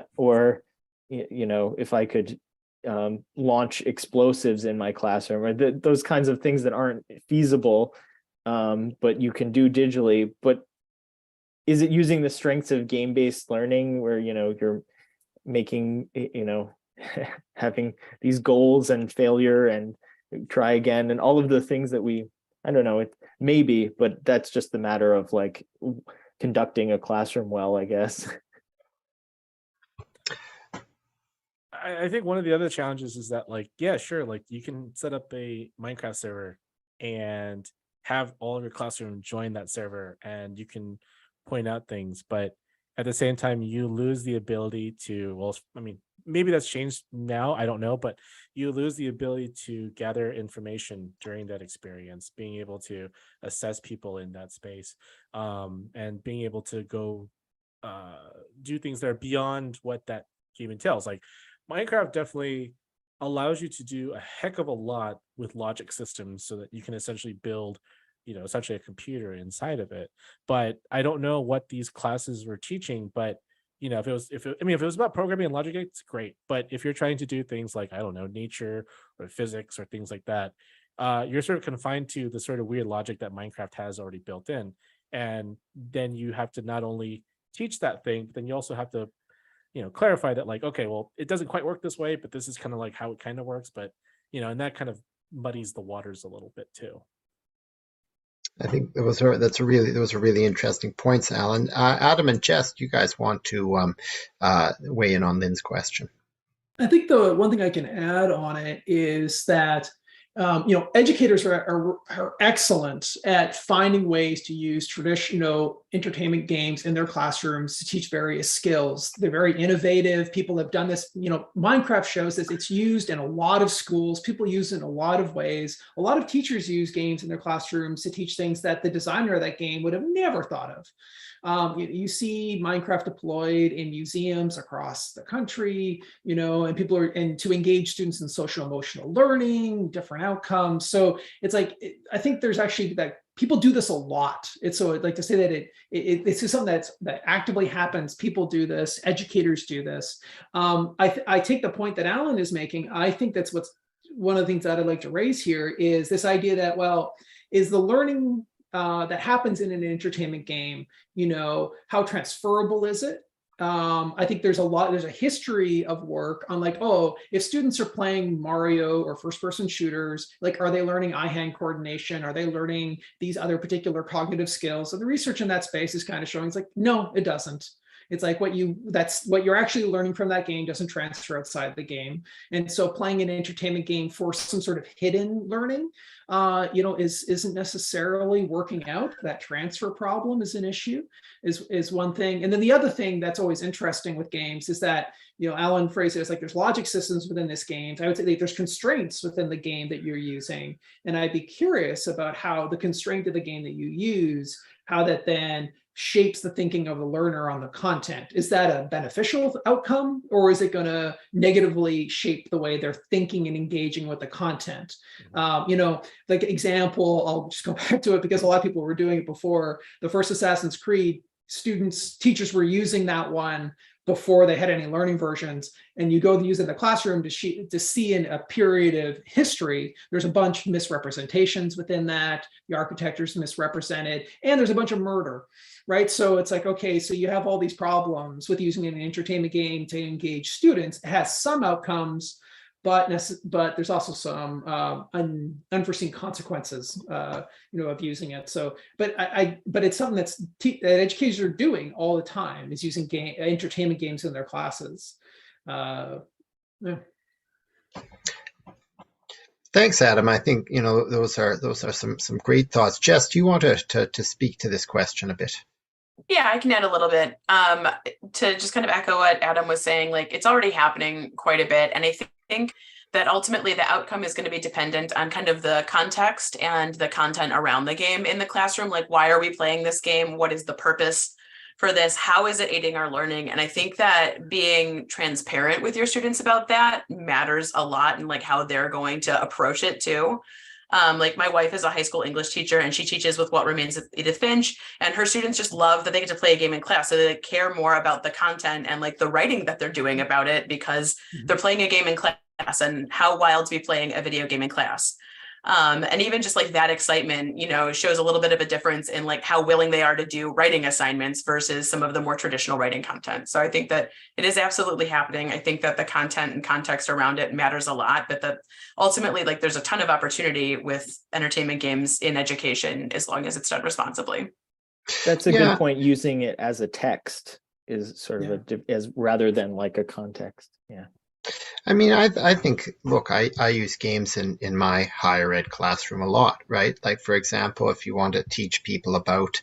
or if I could launch explosives in my classroom, or those kinds of things that aren't feasible, but you can do digitally. But is it using the strengths of game-based learning where you're making having these goals and failure and try again and all of the things that I don't know, it maybe, but that's just the matter of like conducting a classroom well, I guess. I think one of the other challenges is that, like, yeah, sure, like you can set up a Minecraft server and have all of your classroom join that server, and you can point out things, but at the same time, you lose the ability to, well, I mean, maybe that's changed now, I don't know, but you lose the ability to gather information during that experience, being able to assess people in that space, and being able to go do things that are beyond what that game entails. Like Minecraft definitely allows you to do a heck of a lot with logic systems so that you can essentially build, essentially a computer inside of it. But I don't know what these classes were teaching, but if it was about programming and logic, it's great. But if you're trying to do things like, I don't know, nature or physics or things like that, you're sort of confined to the sort of weird logic that Minecraft has already built in. And then you have to not only teach that thing, but then you also have to, clarify that, like, okay, well, it doesn't quite work this way, but this is kind of like how it kind of works. But, and that kind of muddies the waters a little bit too. I think those are really interesting points, Alan. Adam and Jess, do you guys want to weigh in on Lynn's question? I think the one thing I can add on it is that educators are excellent at finding ways to use traditional entertainment games in their classrooms to teach various skills. They're very innovative. People have done this. Minecraft shows this. It's used in a lot of schools. People use it in a lot of ways. A lot of teachers use games in their classrooms to teach things that the designer of that game would have never thought of. You see Minecraft deployed in museums across the country, and people and to engage students in social emotional learning, different outcomes. So it's like, I think there's actually that people do this a lot. It's so I'd like to say that it's something that actively happens. People do this, educators do this. I take the point that Alan is making. I think that's what's one of the things that I'd like to raise here is this idea that, well, is the learning that happens in an entertainment game, how transferable is it? I think there's a history of work on like, if students are playing Mario or first-person shooters, like, are they learning eye-hand coordination? Are they learning these other particular cognitive skills? So the research in that space is kind of showing it's like, no, it doesn't. It's like what you're actually learning from that game doesn't transfer outside the game. And so playing an entertainment game for some sort of hidden learning, isn't necessarily working out. That transfer problem is an issue, is one thing. And then the other thing that's always interesting with games is that, Alan phrased it as like there's logic systems within this game. I would say there's constraints within the game that you're using. And I'd be curious about how the constraint of the game that you use, how that then shapes the thinking of the learner on the content. Is that a beneficial outcome, or is it going to negatively shape the way they're thinking and engaging with the content? Like example, I'll just go back to it because a lot of people were doing it before. The first Assassin's Creed, teachers were using that one before they had any learning versions, and you go to use it in the classroom to see in a period of history, there's a bunch of misrepresentations within that, the architecture's misrepresented, and there's a bunch of murder, right? So it's like, okay, so you have all these problems with using an entertainment game to engage students. It has some outcomes, but there's also some unforeseen consequences, of using it. So, but it's something that educators are doing all the time, is using entertainment games in their classes. Yeah. Thanks, Adam. I think those are some great thoughts. Jess, do you want to speak to this question a bit? Yeah, I can add a little bit to just kind of echo what Adam was saying. Like, it's already happening quite a bit. And I think that ultimately the outcome is going to be dependent on kind of the context and the content around the game in the classroom. Like, why are we playing this game? What is the purpose for this? How is it aiding our learning? And I think that being transparent with your students about that matters a lot, and like how they're going to approach it too. Like my wife is a high school English teacher, and she teaches with What Remains of Edith Finch, and her students just love that they get to play a game in class. So they care more about the content and like the writing that they're doing about it, because they're playing a game in class, and how wild to be playing a video game in class. And even just like that excitement, shows a little bit of a difference in like how willing they are to do writing assignments versus some of the more traditional writing content. So I think that it is absolutely happening. I think that the content and context around it matters a lot, but that ultimately, like, there's a ton of opportunity with entertainment games in education as long as it's done responsibly. That's a good point. Using it as a text is sort of as rather than like a context. Yeah. I mean, I think, look, I use games in my higher ed classroom a lot, right? Like, for example, if you want to teach people about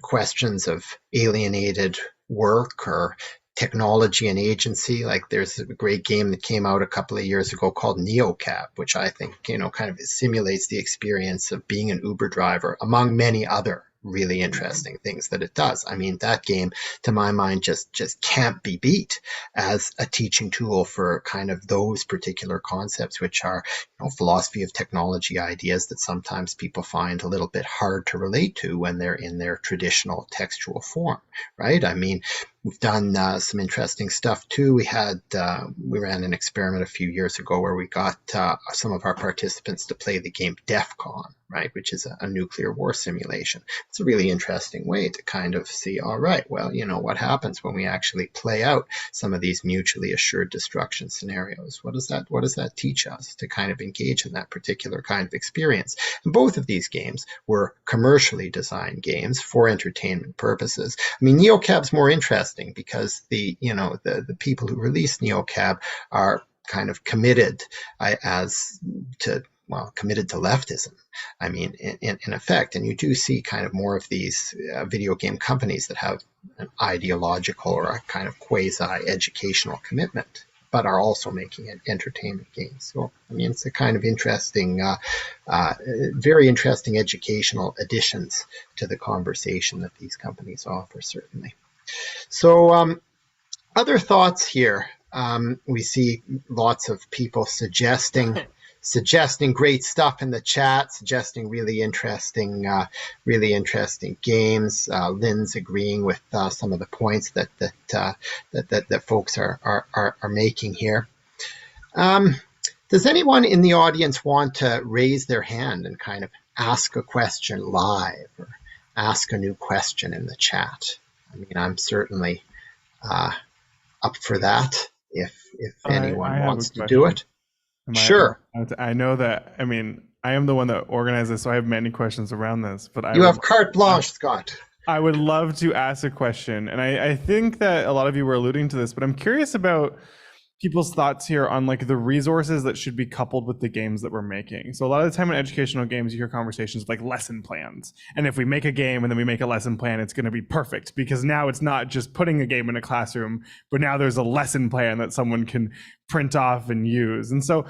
questions of alienated work or technology and agency, like there's a great game that came out a couple of years ago called NeoCab, which I think, kind of simulates the experience of being an Uber driver, among many other really interesting things that it does. I mean, that game, to my mind, just can't be beat as a teaching tool for kind of those particular concepts, which are, philosophy of technology ideas that sometimes people find a little bit hard to relate to when they're in their traditional textual form, right? I mean, we've done some interesting stuff too. We ran an experiment a few years ago where we got some of our participants to play the game DEF CON, right, which is a nuclear war simulation. It's a really interesting way to kind of see, all right, well, what happens when we actually play out some of these mutually assured destruction scenarios? What does that teach us to kind of engage in that particular kind of experience? And both of these games were commercially designed games for entertainment purposes. I mean, NeoCab's more interesting because the people who released NeoCab are kind of committed committed to leftism. I mean, in effect, and you do see kind of more of these video game companies that have an ideological or a kind of quasi-educational commitment, but are also making entertainment games. So, I mean, it's a kind of interesting, very interesting educational additions to the conversation that these companies offer, certainly. So, other thoughts here. We see lots of people suggesting great stuff in the chat, suggesting really interesting games. Lynn's agreeing with some of the points that folks are making here. Does anyone in the audience want to raise their hand and kind of ask a question live or ask a new question in the chat? I mean, I'm certainly up for that if anyone wants to do it. Sure. I know that, I mean, I am the one that organized this, so I have many questions around this. But you have carte blanche, Scott. I would love to ask a question. And I think that a lot of you were alluding to this, but I'm curious about people's thoughts here on like the resources that should be coupled with the games that we're making. So a lot of the time in educational games, you hear conversations like lesson plans. And if we make a game and then we make a lesson plan, it's going to be perfect because now it's not just putting a game in a classroom, but now there's a lesson plan that someone can print off and use. And so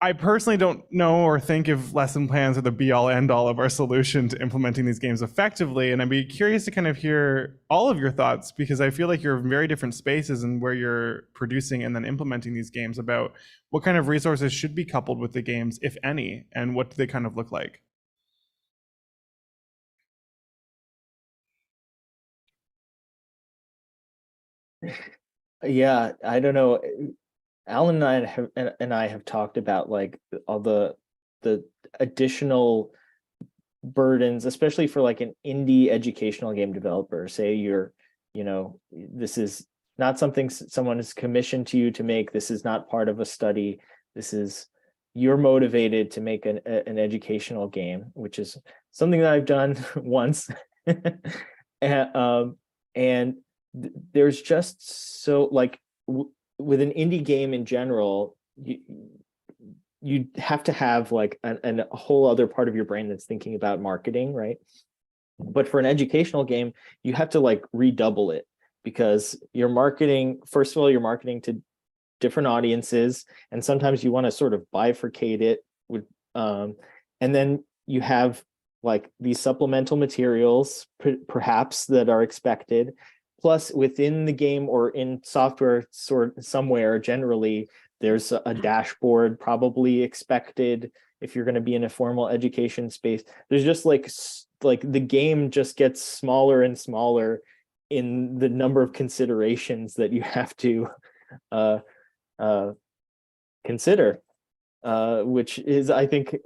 I personally don't know or think if lesson plans are the be-all end-all of our solution to implementing these games effectively. And I'd be curious to kind of hear all of your thoughts because I feel like you're in very different spaces and where you're producing and then implementing these games about what kind of resources should be coupled with the games, if any, and what do they kind of look like? Yeah, I don't know. Alan and I have talked about like all the additional burdens, especially for like an indie educational game developer. Say this is not something someone is commissioned to you to make. This is not part of a study. You're motivated to make an educational game, which is something that I've done once. and there's just so like with an indie game in general, you have to have like a whole other part of your brain that's thinking about marketing, right? But for an educational game, you have to like redouble it because you're marketing, first of all, you're marketing to different audiences, and sometimes you want to sort of bifurcate it with, and then you have like these supplemental materials, perhaps that are expected. Plus, within the game or in software somewhere, generally, there's a dashboard probably expected if you're going to be in a formal education space. There's just like the game just gets smaller and smaller in the number of considerations that you have to consider, which is, I think,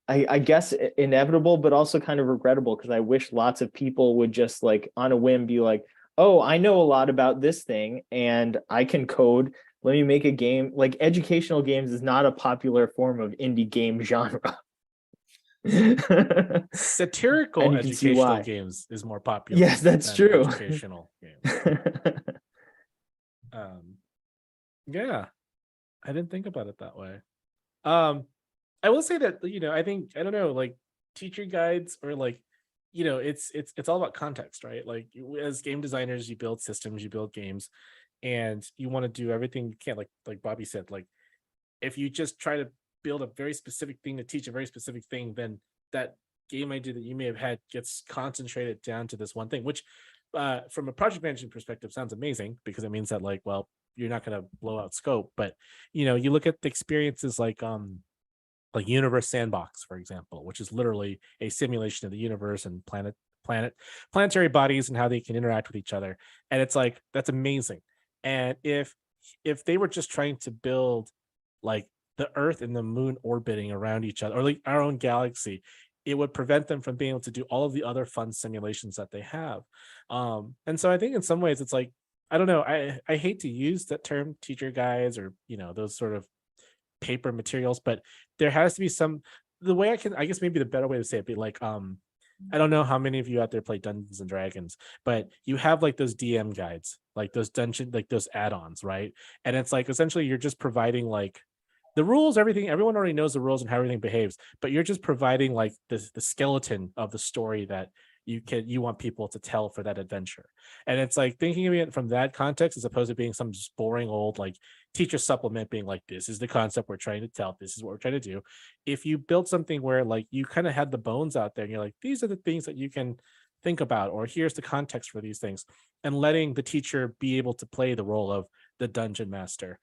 I guess inevitable, but also kind of regrettable because I wish lots of people would just like on a whim be like, oh, I know a lot about this thing and I can code. Let me make a game. Like educational games is not a popular form of indie game genre. Satirical educational games is more popular. Yes, that's true. Educational games. Yeah, I didn't think about it that way. I will say that, I think, I don't know, like teacher guides or like, it's all about context, right? Like as game designers, you build systems, you build games, and you want to do everything you can. Like Bobby said, like if you just try to build a very specific thing to teach a very specific thing, then that game idea that you may have had gets concentrated down to this one thing, which from a project management perspective sounds amazing because it means that like, well, you're not going to blow out scope. But you look at the experiences like Universe Sandbox, for example, which is literally a simulation of the universe and planetary bodies and how they can interact with each other. And it's like, that's amazing. And if they were just trying to build like the Earth and the moon orbiting around each other, or like our own galaxy, it would prevent them from being able to do all of the other fun simulations that they have. And so I think in some ways it's like, I don't know, I hate to use that term teacher guides or, those sort of paper materials, but there has to be the way I guess maybe the better way to say it be like, I don't know how many of you out there play Dungeons and Dragons, but you have like those DM guides, like those those add-ons, right? And it's like, essentially you're just providing like the rules, everything, everyone already knows the rules and how everything behaves, but you're just providing like the skeleton of the story that you want people to tell for that adventure. And it's like thinking of it from that context as opposed to being some just boring old like teacher supplement being like, this is the concept we're trying to tell, this is what we're trying to do. If you build something where like you kind of had the bones out there and you're like, these are the things that you can think about, or here's the context for these things, and letting the teacher be able to play the role of the dungeon master.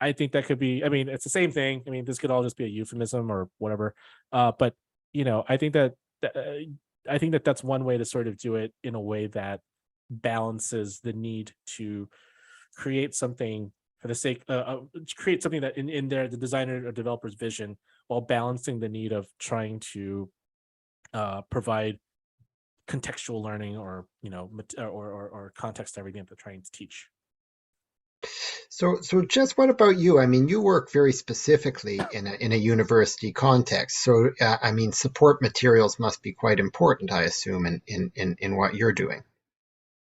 I think that could be, I mean, it's the same thing. I mean, this could all just be a euphemism or whatever. But I think that that's one way to sort of do it in a way that balances the need to create something for the sake create something that in the designer or developer's vision, while balancing the need of trying to provide contextual learning or or context to everything that they're trying to teach. So Jess, what about you? I mean, you work very specifically in a university context. So, I mean, support materials must be quite important, I assume, in what you're doing.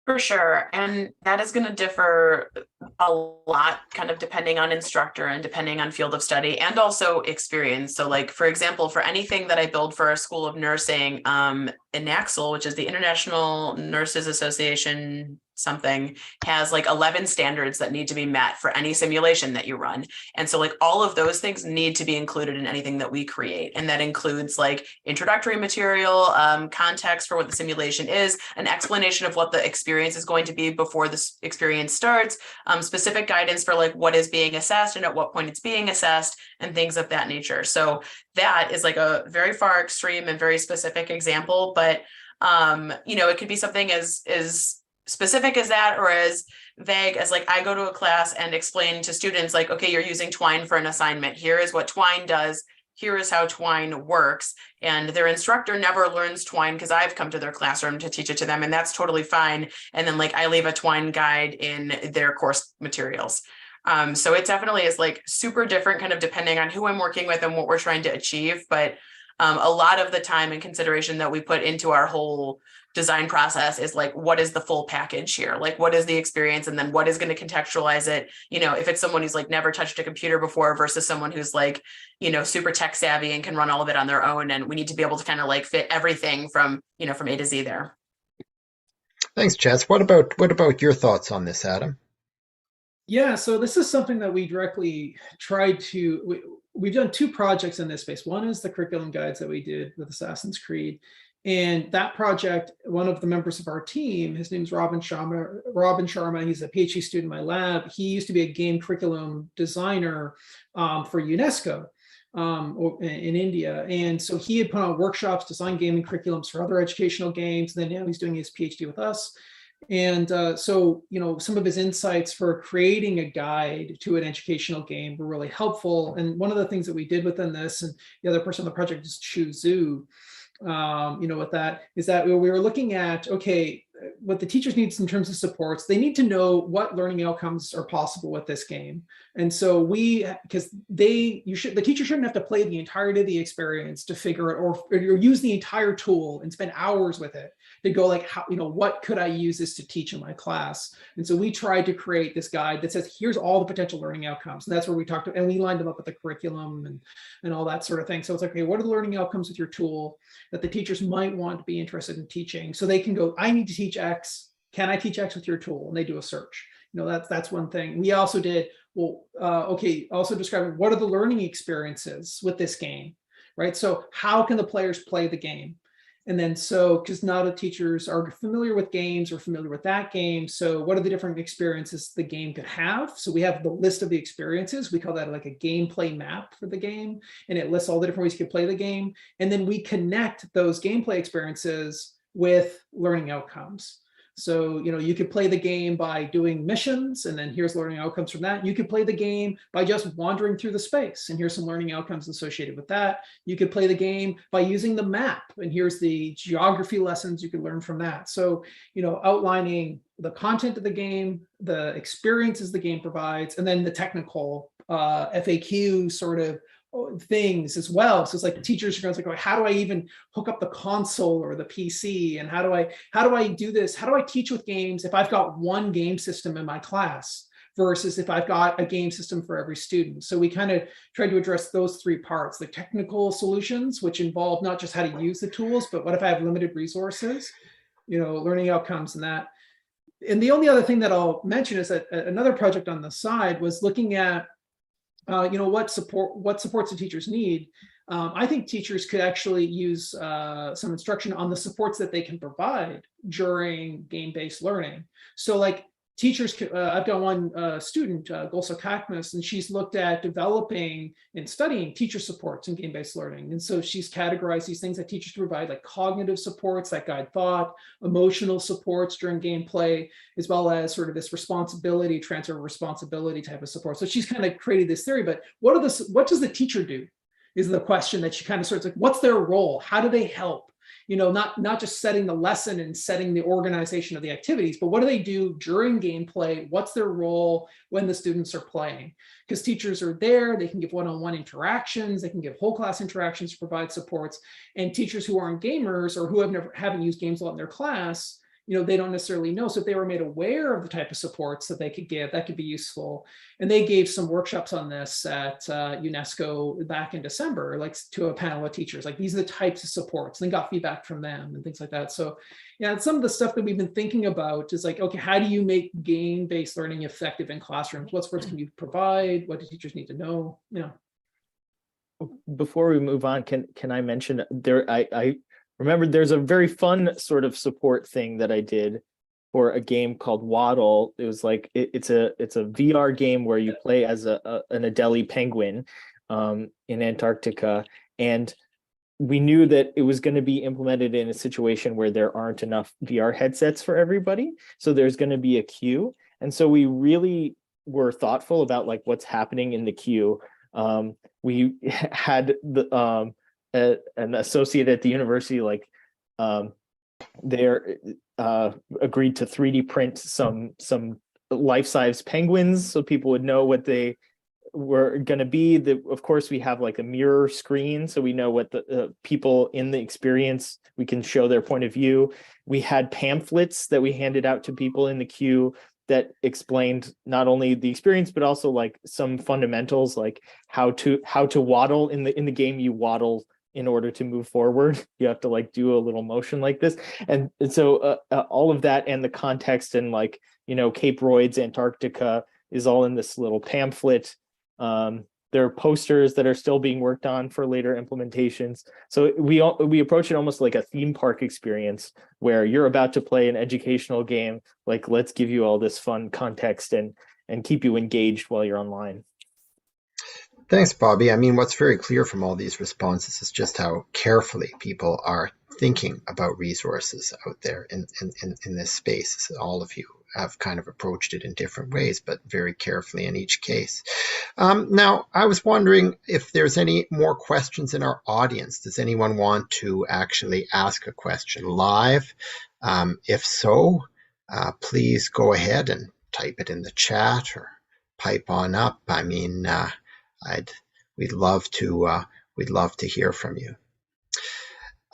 For sure. And that is going to differ a lot kind of depending on instructor and depending on field of study and also experience. So like, for example, for anything that I build for a school of nursing, INACSL, which is the International Nurses Association something, has like 11 standards that need to be met for any simulation that you run. And so like all of those things need to be included in anything that we create. And that includes like introductory material, context for what the simulation is, an explanation of what the experience is going to be before this experience starts, specific guidance for like what is being assessed and at what point it's being assessed and things of that nature. So that is like a very far extreme and very specific example, but it could be something as specific as that or as vague as like I go to a class and explain to students like, okay, you're using Twine for an assignment. Here is what Twine does. Here is how Twine works. And their instructor never learns Twine because I've come to their classroom to teach it to them, and that's totally fine. And then like I leave a Twine guide in their course materials. So it definitely is like super different kind of depending on who I'm working with and what we're trying to achieve. But a lot of the time and consideration that we put into our whole design process is like, what is the full package here? Like, what is the experience? And then what is going to contextualize it? If it's someone who's like never touched a computer before versus someone who's like, super tech savvy and can run all of it on their own. And we need to be able to kind of like fit everything from A to Z there. Thanks, Jess. What about your thoughts on this, Adam? Yeah, so this is something that we directly tried to, we've done two projects in this space. One is the curriculum guides that we did with Assassin's Creed. And that project, one of the members of our team, his name is Robin Sharma, he's a PhD student in my lab. He used to be a game curriculum designer for UNESCO in India. And so he had put on workshops, designed gaming curriculums for other educational games. And then now he's doing his PhD with us. And so, some of his insights for creating a guide to an educational game were really helpful. And one of the things that we did within this, and the other person on the project is Chu Zhu, with that, is that we were looking at, okay, what the teachers need in terms of supports, they need to know what learning outcomes are possible with this game. And so because the teacher shouldn't have to play the entirety of the experience to figure it, or use the entire tool and spend hours with it to go like, how, what could I use this to teach in my class? And so we tried to create this guide that says, here's all the potential learning outcomes. And that's where we talked to, and we lined them up with the curriculum and all that sort of thing. So it's like, okay, what are the learning outcomes with your tool that the teachers might want to be interested in teaching? So they can go, I need to teach X. Can I teach X with your tool? And they do a search. That's one thing. We also did, also describing what are the learning experiences with this game, right? So how can the players play the game? And then because not all teachers are familiar with games or familiar with that game. So what are the different experiences the game could have? So we have the list of the experiences. We call that like a gameplay map for the game. And it lists all the different ways you can play the game. And then we connect those gameplay experiences with learning outcomes. So, you could play the game by doing missions, and then here's learning outcomes from that. You could play the game by just wandering through the space, and here's some learning outcomes associated with that. You could play the game by using the map, and here's the geography lessons you could learn from that. So, outlining the content of the game, the experiences the game provides, and then the technical FAQ sort of things as well. So it's like teachers are going to like, how do I even hook up the console or the PC? And how do I do this? How do I teach with games if I've got one game system in my class versus if I've got a game system for every student? So we kind of tried to address those three parts, the technical solutions, which involve not just how to use the tools, but what if I have limited resources, learning outcomes and that. And the only other thing that I'll mention is that another project on the side was looking at what supports the teachers need. I think teachers could actually use some instruction on the supports that they can provide during game-based learning. So like teachers, I've got one student, Golsa Kakmas, and she's looked at developing and studying teacher supports in game-based learning. And so she's categorized these things that teachers provide, like cognitive supports that guide thought, emotional supports during gameplay, as well as sort of this transfer of responsibility type of support. So she's kind of created this theory, but what does the teacher do is the question that she kind of starts like, what's their role? How do they help? Not just setting the lesson and setting the organization of the activities, but what do they do during gameplay? What's their role when the students are playing? Because teachers are there, they can give one-on-one interactions, they can give whole class interactions to provide supports, and teachers who aren't gamers or who haven't used games a lot in their class, they don't necessarily know. So if they were made aware of the type of supports that they could give, that could be useful. And they gave some workshops on this at UNESCO back in December, like to a panel of teachers, like these are the types of supports, and got feedback from them and things like that. So yeah, some of the stuff that we've been thinking about is like, okay, how do you make game-based learning effective in classrooms? What supports can you provide? What do teachers need to know? Before we move on, can I mention I remember there's a very fun sort of support thing that I did for a game called Waddle. It was like it's a VR game where you play as an Adelie penguin in Antarctica, and we knew that it was going to be implemented in a situation where there aren't enough VR headsets for everybody, so there's going to be a queue. And so we really were thoughtful about like what's happening in the queue. We had an associate at the university, like they agreed to 3D print some life-size penguins so people would know what they were going to be. Of course, we have like a mirror screen, so we know what the people in the experience, we can show their point of view. We had pamphlets that we handed out to people in the queue that explained not only the experience, but also like some fundamentals, like how to waddle in the game. You waddle in order to move forward. You have to like do a little motion like this. And so all of that and the context and like, Cape Royds, Antarctica is all in this little pamphlet. There are posters that are still being worked on for later implementations. So we approach it almost like a theme park experience where you're about to play an educational game. Like, let's give you all this fun context and keep you engaged while you're online. Thanks, Bobby. I mean, what's very clear from all these responses is just how carefully people are thinking about resources out there in this space. All of you have kind of approached it in different ways, but very carefully in each case. Now, I was wondering if there's any more questions in our audience. Does anyone want to actually ask a question live? If so, please go ahead and type it in the chat or pipe on up. I mean, we'd love to hear from you.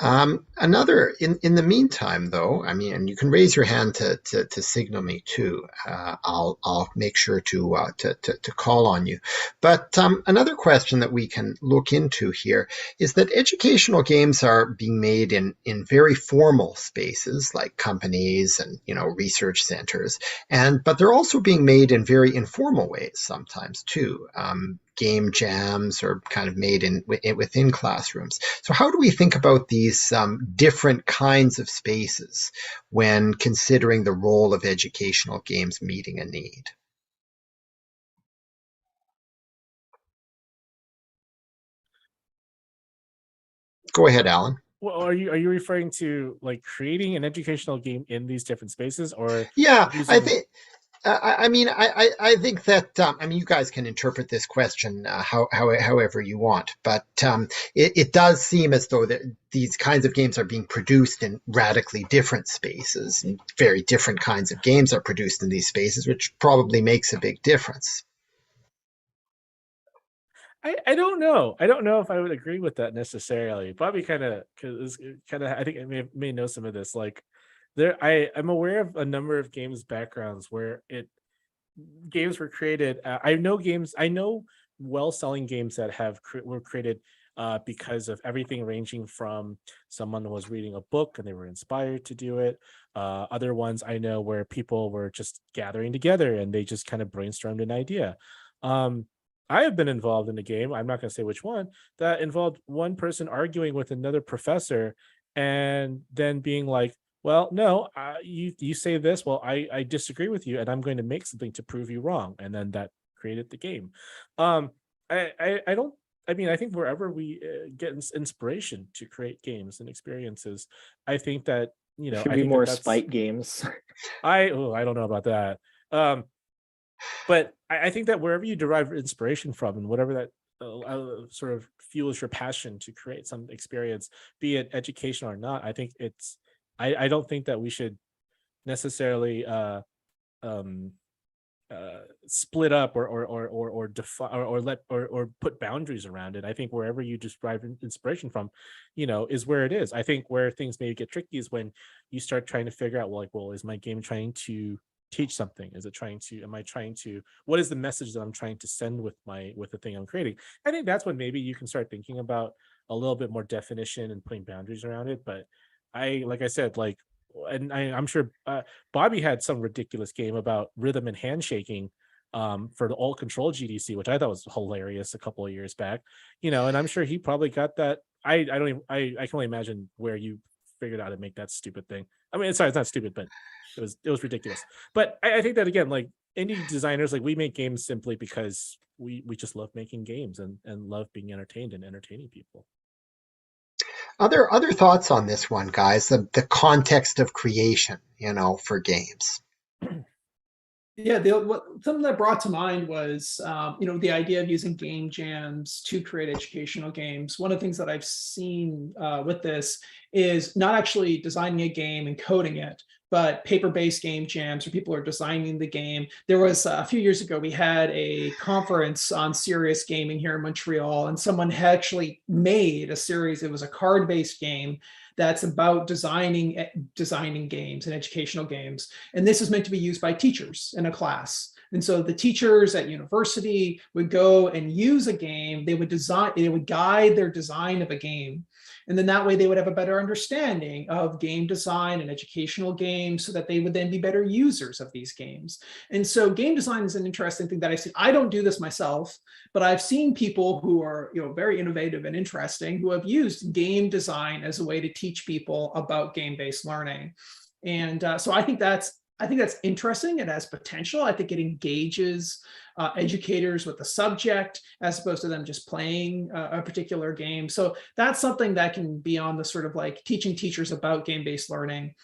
In the meantime, though, I mean, and you can raise your hand to signal me too. I'll make sure to call on you. But another question that we can look into here is that educational games are being made in very formal spaces like companies and research centers, but they're also being made in very informal ways sometimes too. Game jams are kind of made within classrooms. So how do we think about these different kinds of spaces when considering the role of educational games meeting a need? Go ahead, Alan. Well, are you referring to like creating an educational game in these different spaces, or Yeah, using... I think. I think that you guys can interpret this question however you want, but it does seem as though that these kinds of games are being produced in radically different spaces, and very different kinds of games are produced in these spaces, which probably makes a big difference. I don't know. I don't know if I would agree with that necessarily. Bobby I think I may know some of this. Like I'm aware of a number of games backgrounds where games were created. I know well-selling games that were created because of everything ranging from someone was reading a book and they were inspired to do it. Other ones I know where people were just gathering together and they just kind of brainstormed an idea. I have been involved in a game, I'm not going to say which one, that involved one person arguing with another professor and then being like, well, no, you say this, well, I disagree with you and I'm going to make something to prove you wrong. And then that created the game. I think wherever we get inspiration to create games and experiences, I think that, should be more spite games. I don't know about that. But I think that wherever you derive inspiration from and whatever that sort of fuels your passion to create some experience, be it educational or not, I think I don't think that we should necessarily split up or define or put boundaries around it. I think wherever you derive inspiration from, is where it is. I think where things maybe get tricky is when you start trying to figure out, well, is my game trying to teach something? What is the message that I'm trying to send with the thing I'm creating? I think that's when maybe you can start thinking about a little bit more definition and putting boundaries around it. But I'm sure Bobby had some ridiculous game about rhythm and handshaking for the alt control GDC, which I thought was hilarious a couple of years back, and I'm sure he probably got that. I can only imagine where you figured out how to make that stupid thing. I mean, sorry, it's not stupid, but it was ridiculous. But I think that again, like indie designers, like we make games simply because we just love making games and love being entertained and entertaining people. Other thoughts on this one, guys? The context of creation, for games. Yeah, something that brought to mind was, the idea of using game jams to create educational games. One of the things that I've seen with this is not actually designing a game and coding it, but paper-based game jams where people are designing the game. There was a few years ago, we had a conference on serious gaming here in Montreal, and someone had actually made a series. It was a card-based game that's about designing games and educational games. And this is meant to be used by teachers in a class. And so the teachers at university would go and use a game. They would guide their design of a game. And then that way they would have a better understanding of game design and educational games so that they would then be better users of these games. And so game design is an interesting thing that I've seen. I don't do this myself, but I've seen people who are very innovative and interesting who have used game design as a way to teach people about game-based learning. And so I think that's I think that's interesting. It has potential. I think it engages educators with the subject as opposed to them just playing a particular game. So that's something that can be on the sort of like teaching teachers about game-based learning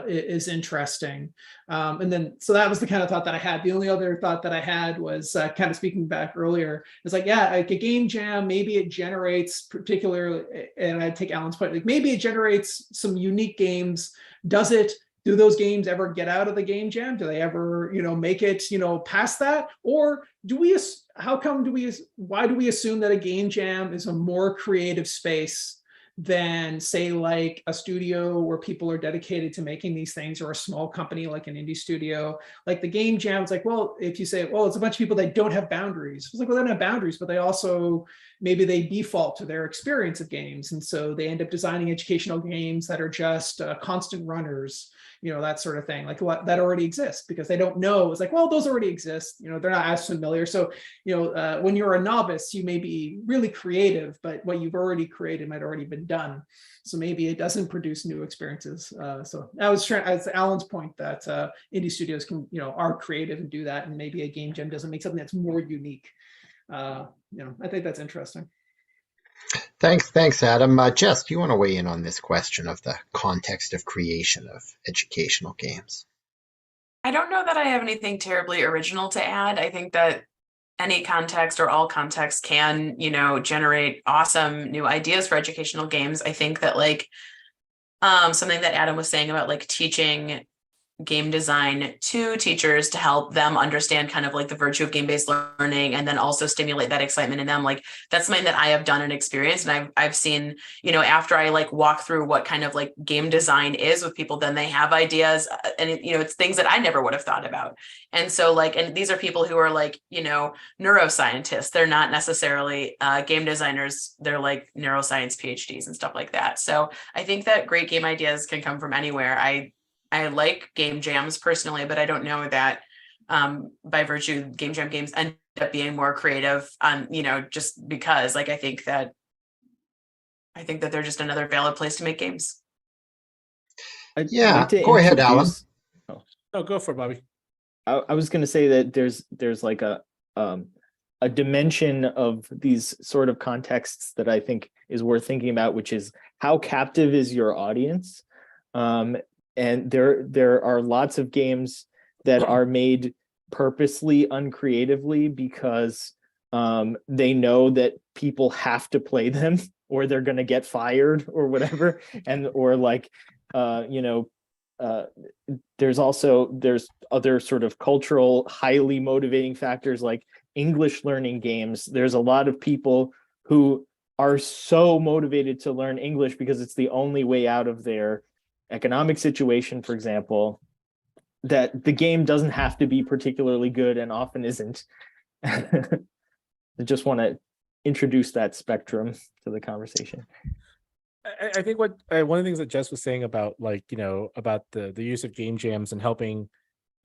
is interesting. And then, so that was the kind of thought that I had. The only other thought that I had was kind of speaking back earlier. It's like, yeah, like a game jam, maybe it generates particular, and I take Alan's point, like maybe it generates some unique games. Does it? Do those games ever get out of the game jam? Do they ever, make it, past that? Or why do we assume that a game jam is a more creative space than, say, like a studio where people are dedicated to making these things, or a small company like an indie studio? Like the game jam, it's like, well, if you say, well, it's a bunch of people that don't have boundaries. It's like, well, they don't have boundaries, but they also, maybe they default to their experience of games. And so they end up designing educational games that are just constant runners, that sort of thing, like that already exists because they don't know. It's like, well, those already exist. They're not as familiar. So, when you're a novice, you may be really creative, but what you've already created might already been done. So maybe it doesn't produce new experiences. So I was trying, as Alan's point, that indie studios can, are creative and do that. And maybe a game jam doesn't make something that's more unique. I think that's interesting. Thanks, Adam. Jess, do you want to weigh in on this question of the context of creation of educational games? I don't know that I have anything terribly original to add. I think that any context or all context can, generate awesome new ideas for educational games. I think that something that Adam was saying about teaching game design to teachers to help them understand kind of the virtue of game-based learning, and then also stimulate that excitement in them. That's something that I have done and experienced. And I've seen, after I walk through what kind of game design is with people, then they have ideas, and it's things that I never would have thought about. And so and these are people who are neuroscientists. They're not necessarily game designers. They're neuroscience PhDs and stuff like that. So I think that great game ideas can come from anywhere. I like game jams personally, but I don't know that by virtue game jam games end up being more creative, just because I think that they're just another valid place to make games. Yeah, go ahead, Alan. Oh, go for it, Bobby. I was going to say that there's a dimension of these sort of contexts that I think is worth thinking about, which is how captive is your audience? And there are lots of games that are made purposely uncreatively because they know that people have to play them or they're going to get fired or whatever. There's other sort of cultural, highly motivating factors like English learning games. There's a lot of people who are so motivated to learn English because it's the only way out of their economic situation, for example, that the game doesn't have to be particularly good and often isn't. I just want to introduce that spectrum to the conversation. I think one of the things that Jess was saying about about the use of game jams and helping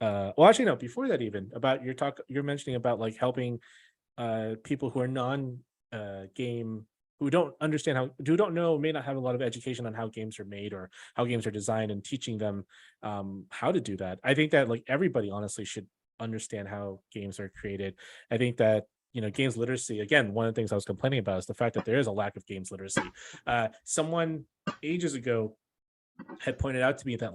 before that, even about you're mentioning about helping people who are non-game, who don't understand may not have a lot of education on how games are made or how games are designed, and teaching them how to do that. I think that everybody honestly should understand how games are created. I think that games literacy, again, one of the things I was complaining about is the fact that there is a lack of games literacy. Someone ages ago had pointed out to me that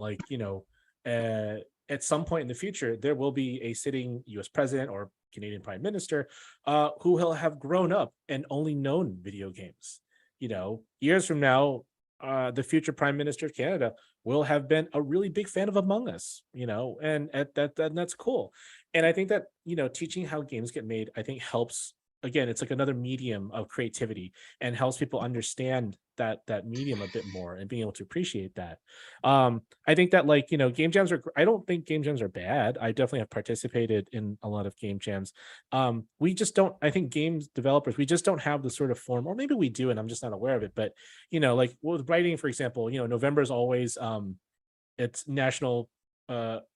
at some point in the future there will be a sitting US president or Canadian Prime Minister who will have grown up and only known video games. Years from now, the future Prime Minister of Canada will have been a really big fan of Among Us, and that's cool. And I think that, teaching how games get made, I think helps. Again, it's another medium of creativity and helps people understand that medium a bit more and being able to appreciate that. I think that game jams I don't think game jams are bad. I definitely have participated in a lot of game jams. We just don't, I think games developers, we just don't have the sort of form, or maybe we do and I'm just not aware of it. But, with writing, for example, November is always, it's National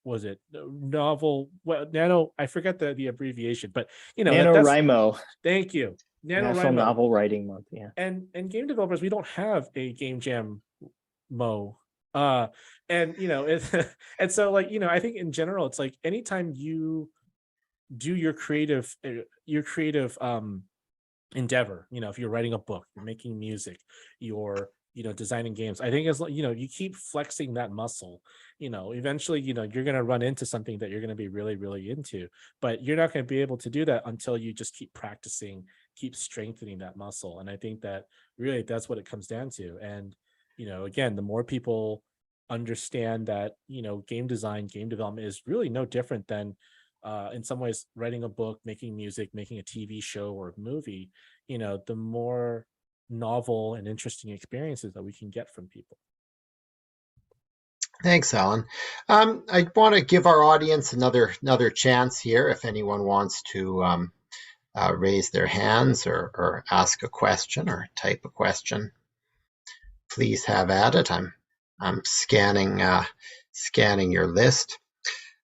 was it novel nano, I forget the abbreviation, but NaNoWriMo. Thank you. National Novel Writing Month. Yeah. And game developers, we don't have a game jam mo And and so like, I think in general, it's like anytime you do your creative endeavor, if you're writing a book, you're making music, you're designing games, I think as you keep flexing that muscle, eventually you're going to run into something that you're going to be really really into, but you're not going to be able to do that until you just keep practicing, keep strengthening that muscle. And I think that really that's what it comes down to. And again, the more people understand that game design, game development is really no different than in some ways writing a book, making music, making a TV show or a movie, the more novel and interesting experiences that we can get from people. Thanks, Alan. I want to give our audience another chance here. If anyone wants to raise their hands or ask a question or type a question, please have at it. I'm scanning your list.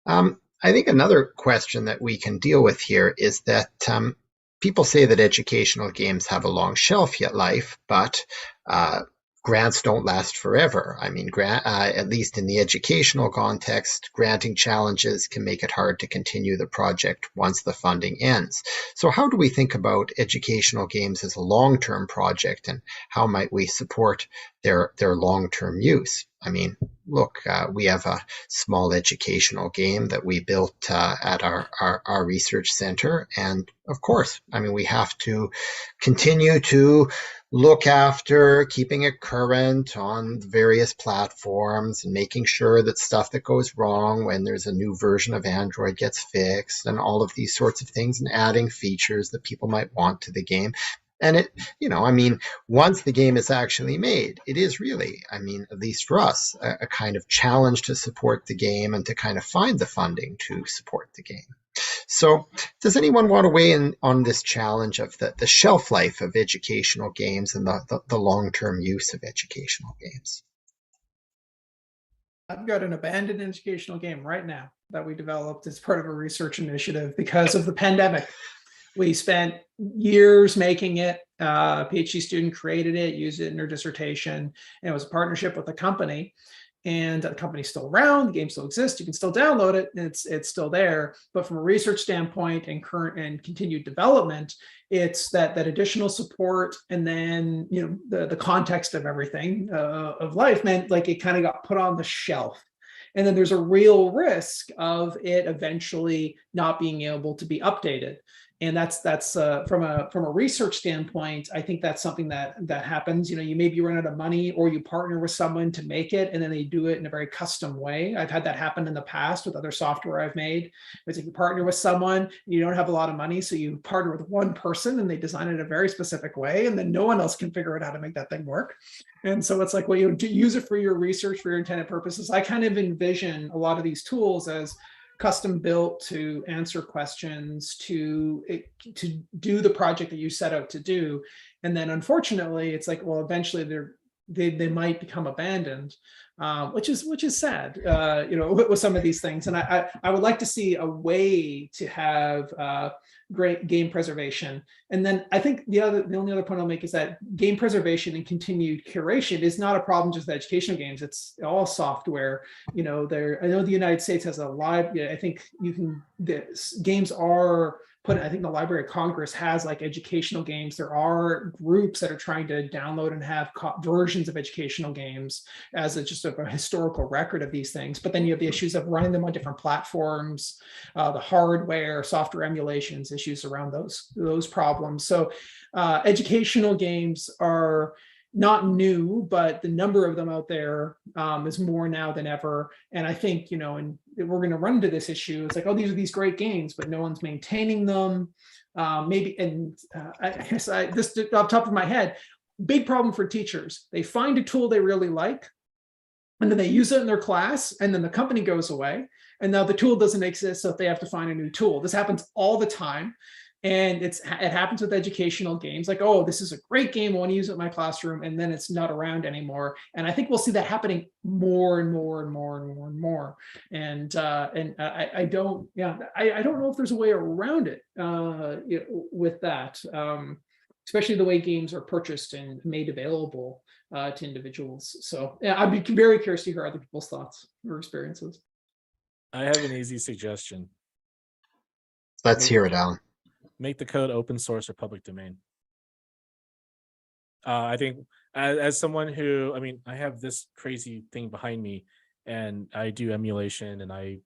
I think another question that we can deal with here is that people say that educational games have a long shelf life, but grants don't last forever. I mean, at least in the educational context, granting challenges can make it hard to continue the project once the funding ends. So how do we think about educational games as a long-term project, and how might we support their long-term use? I mean, look, we have a small educational game that we built at our research center. And of course, I mean, we have to continue to look after keeping it current on various platforms and making sure that stuff that goes wrong when there's a new version of Android gets fixed and all of these sorts of things, and adding features that people might want to the game. And I mean, once the game is actually made, it is really, I mean, at least for us, a kind of challenge to support the game and to kind of find the funding to support the game. So does anyone want to weigh in on this challenge of the shelf life of educational games and the long-term use of educational games? I've got an abandoned educational game right now that we developed as part of a research initiative because of the pandemic. We spent years making it. A PhD student created it, used it in her dissertation, and it was a partnership with a company. And the company's still around, the game still exists, you can still download it, and it's still there. But from a research standpoint and current and continued development, it's that additional support, and then the context of everything of life meant like it kind of got put on the shelf. And then there's a real risk of it eventually not being able to be updated. And that's from a research standpoint, I think that's something that happens. You maybe run out of money, or you partner with someone to make it, and then they do it in a very custom way. I've had that happen in the past with other software I've made. It's like you partner with someone, you don't have a lot of money, so you partner with one person and they design it in a very specific way, and then no one else can figure out how to make that thing work. And so it's like, well, you use it for your research, for your intended purposes. I kind of envision a lot of these tools as custom built to answer questions, to do the project that you set out to do. And then unfortunately, it's like, well, eventually they might become abandoned, which is sad, with some of these things. And I would like to see a way to have great game preservation. And then I think the only other point I'll make is that game preservation and continued curation is not a problem just with educational games. It's all software. I know the United States has a library. I think games are put. I think the Library of Congress has like educational games. There are groups that are trying to download and have versions of educational games as just a historical record of these things. But then you have the issues of running them on different platforms, the hardware, software emulations, issues around those problems. So educational games are not new, but the number of them out there is more now than ever. And I think, and we're going to run into this issue. It's like, oh, these are these great games, but no one's maintaining them. I guess this off the top of my head, big problem for teachers. They find a tool they really like, and then they use it in their class, and then the company goes away, and now the tool doesn't exist, so they have to find a new tool. This happens all the time. And it happens with educational games, like, oh, this is a great game, I want to use it in my classroom, and then it's not around anymore. And I think we'll see that happening more and more and more and more and more. And I don't know if there's a way around it with that. especially the way games are purchased and made available to individuals. So yeah, I'd be very curious to hear other people's thoughts or experiences. I have an easy suggestion. Let's hear it, Alan. Make the code open source or public domain. I think as someone who, I mean, I have this crazy thing behind me, and I do emulation and I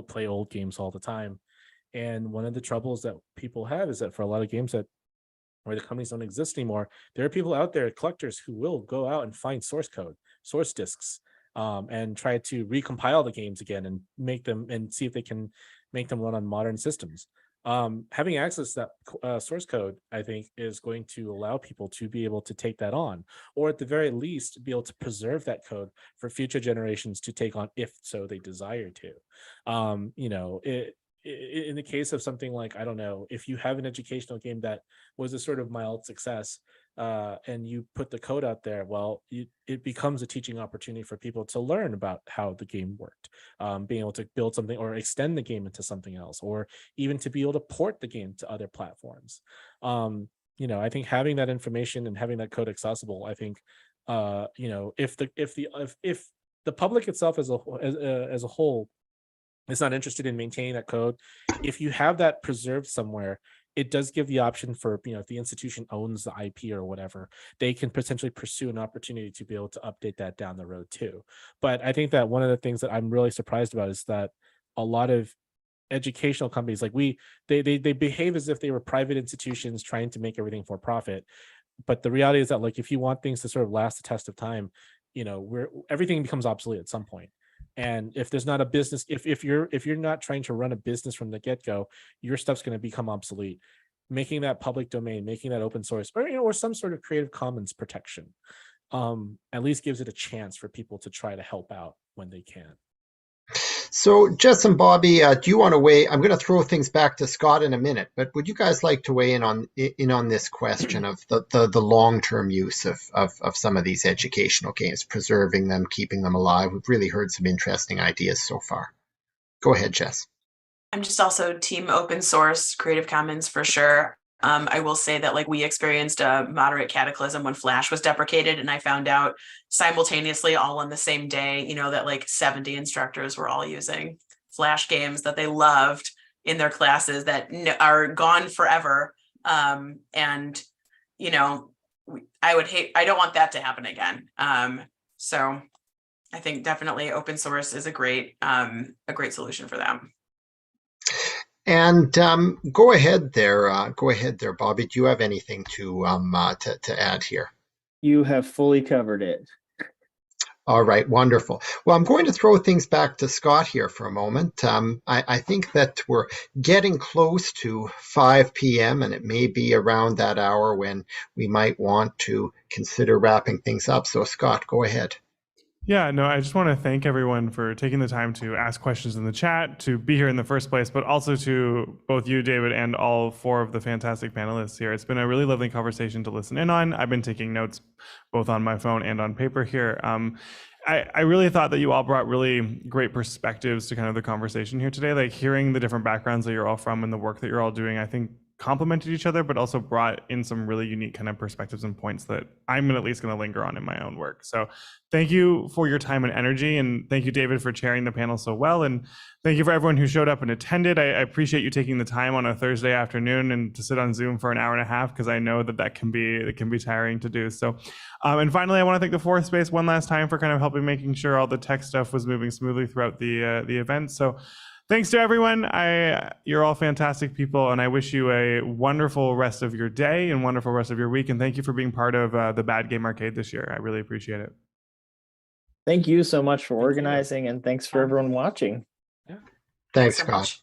play old games all the time. And one of the troubles that people have is that for a lot of games that where the companies don't exist anymore, there are people out there, collectors, who will go out and find source code, source disks, and try to recompile the games again and make them and see if they can make them run on modern systems. Having access to that source code, I think, is going to allow people to be able to take that on, or at the very least, be able to preserve that code for future generations to take on if so they desire to. You know, in the case of something like, I don't know, if you have an educational game that was a sort of mild success, and you put the code out there, well, it becomes a teaching opportunity for people to learn about how the game worked, being able to build something or extend the game into something else, or even to be able to port the game to other platforms. You know, I think having that information and having that code accessible, I think, you know, if the public itself as a whole is not interested in maintaining that code, if you have that preserved somewhere, it does give the option for, you know, if the institution owns the IP or whatever, they can potentially pursue an opportunity to be able to update that down the road too. But I think that one of the things that I'm really surprised about is that a lot of educational companies, like they behave as if they were private institutions trying to make everything for profit. But the reality is that, like, if you want things to sort of last the test of time, you know, everything becomes obsolete at some point. And if there's not a business, if you're not trying to run a business from the get-go, your stuff's going to become obsolete. Making that public domain, making that open source, or, you know, or some sort of Creative Commons protection, at least gives it a chance for people to try to help out when they can. So, Jess and Bobby, do you want to weigh? I'm going to throw things back to Scott in a minute, but would you guys like to weigh in on this question of the long-term use of some of these educational games, preserving them, keeping them alive? We've really heard some interesting ideas so far. Go ahead, Jess. I'm just also team open source, Creative Commons for sure. I will say that, like, we experienced a moderate cataclysm when Flash was deprecated, and I found out simultaneously, all on the same day, you know, that like 70 instructors were all using Flash games that they loved in their classes that are gone forever. And, you know, I don't want that to happen again. So I think definitely open source is a great solution for them. And go ahead there, Bobby. Do you have anything to add here? You have fully covered it. All right, wonderful. Well, I'm going to throw things back to Scott here for a moment. I think that we're getting close to 5 p.m. and it may be around that hour when we might want to consider wrapping things up. So, Scott, go ahead. Yeah, no, I just want to thank everyone for taking the time to ask questions in the chat, to be here in the first place, but also to both you, David, and all 4 of the fantastic panelists here. It's been a really lovely conversation to listen in on. I've been taking notes both on my phone and on paper here. I really thought that you all brought really great perspectives to kind of the conversation here today, like hearing the different backgrounds that you're all from and the work that you're all doing, I think complemented each other, but also brought in some really unique kind of perspectives and points that I'm at least going to linger on in my own work. So thank you for your time and energy. And thank you, David, for chairing the panel so well. And thank you for everyone who showed up and attended. I appreciate you taking the time on a Thursday afternoon and to sit on Zoom for an hour and a half, because I know that can be tiring to do. So, and finally, I want to thank the Force one last time for kind of helping making sure all the tech stuff was moving smoothly throughout the event. So thanks to everyone. You're all fantastic people, and I wish you a wonderful rest of your day and wonderful rest of your week. And thank you for being part of the Bad Game Arcade this year. I really appreciate it. Thank you so much for organizing, and thanks for everyone watching. Thanks, so Scott. much.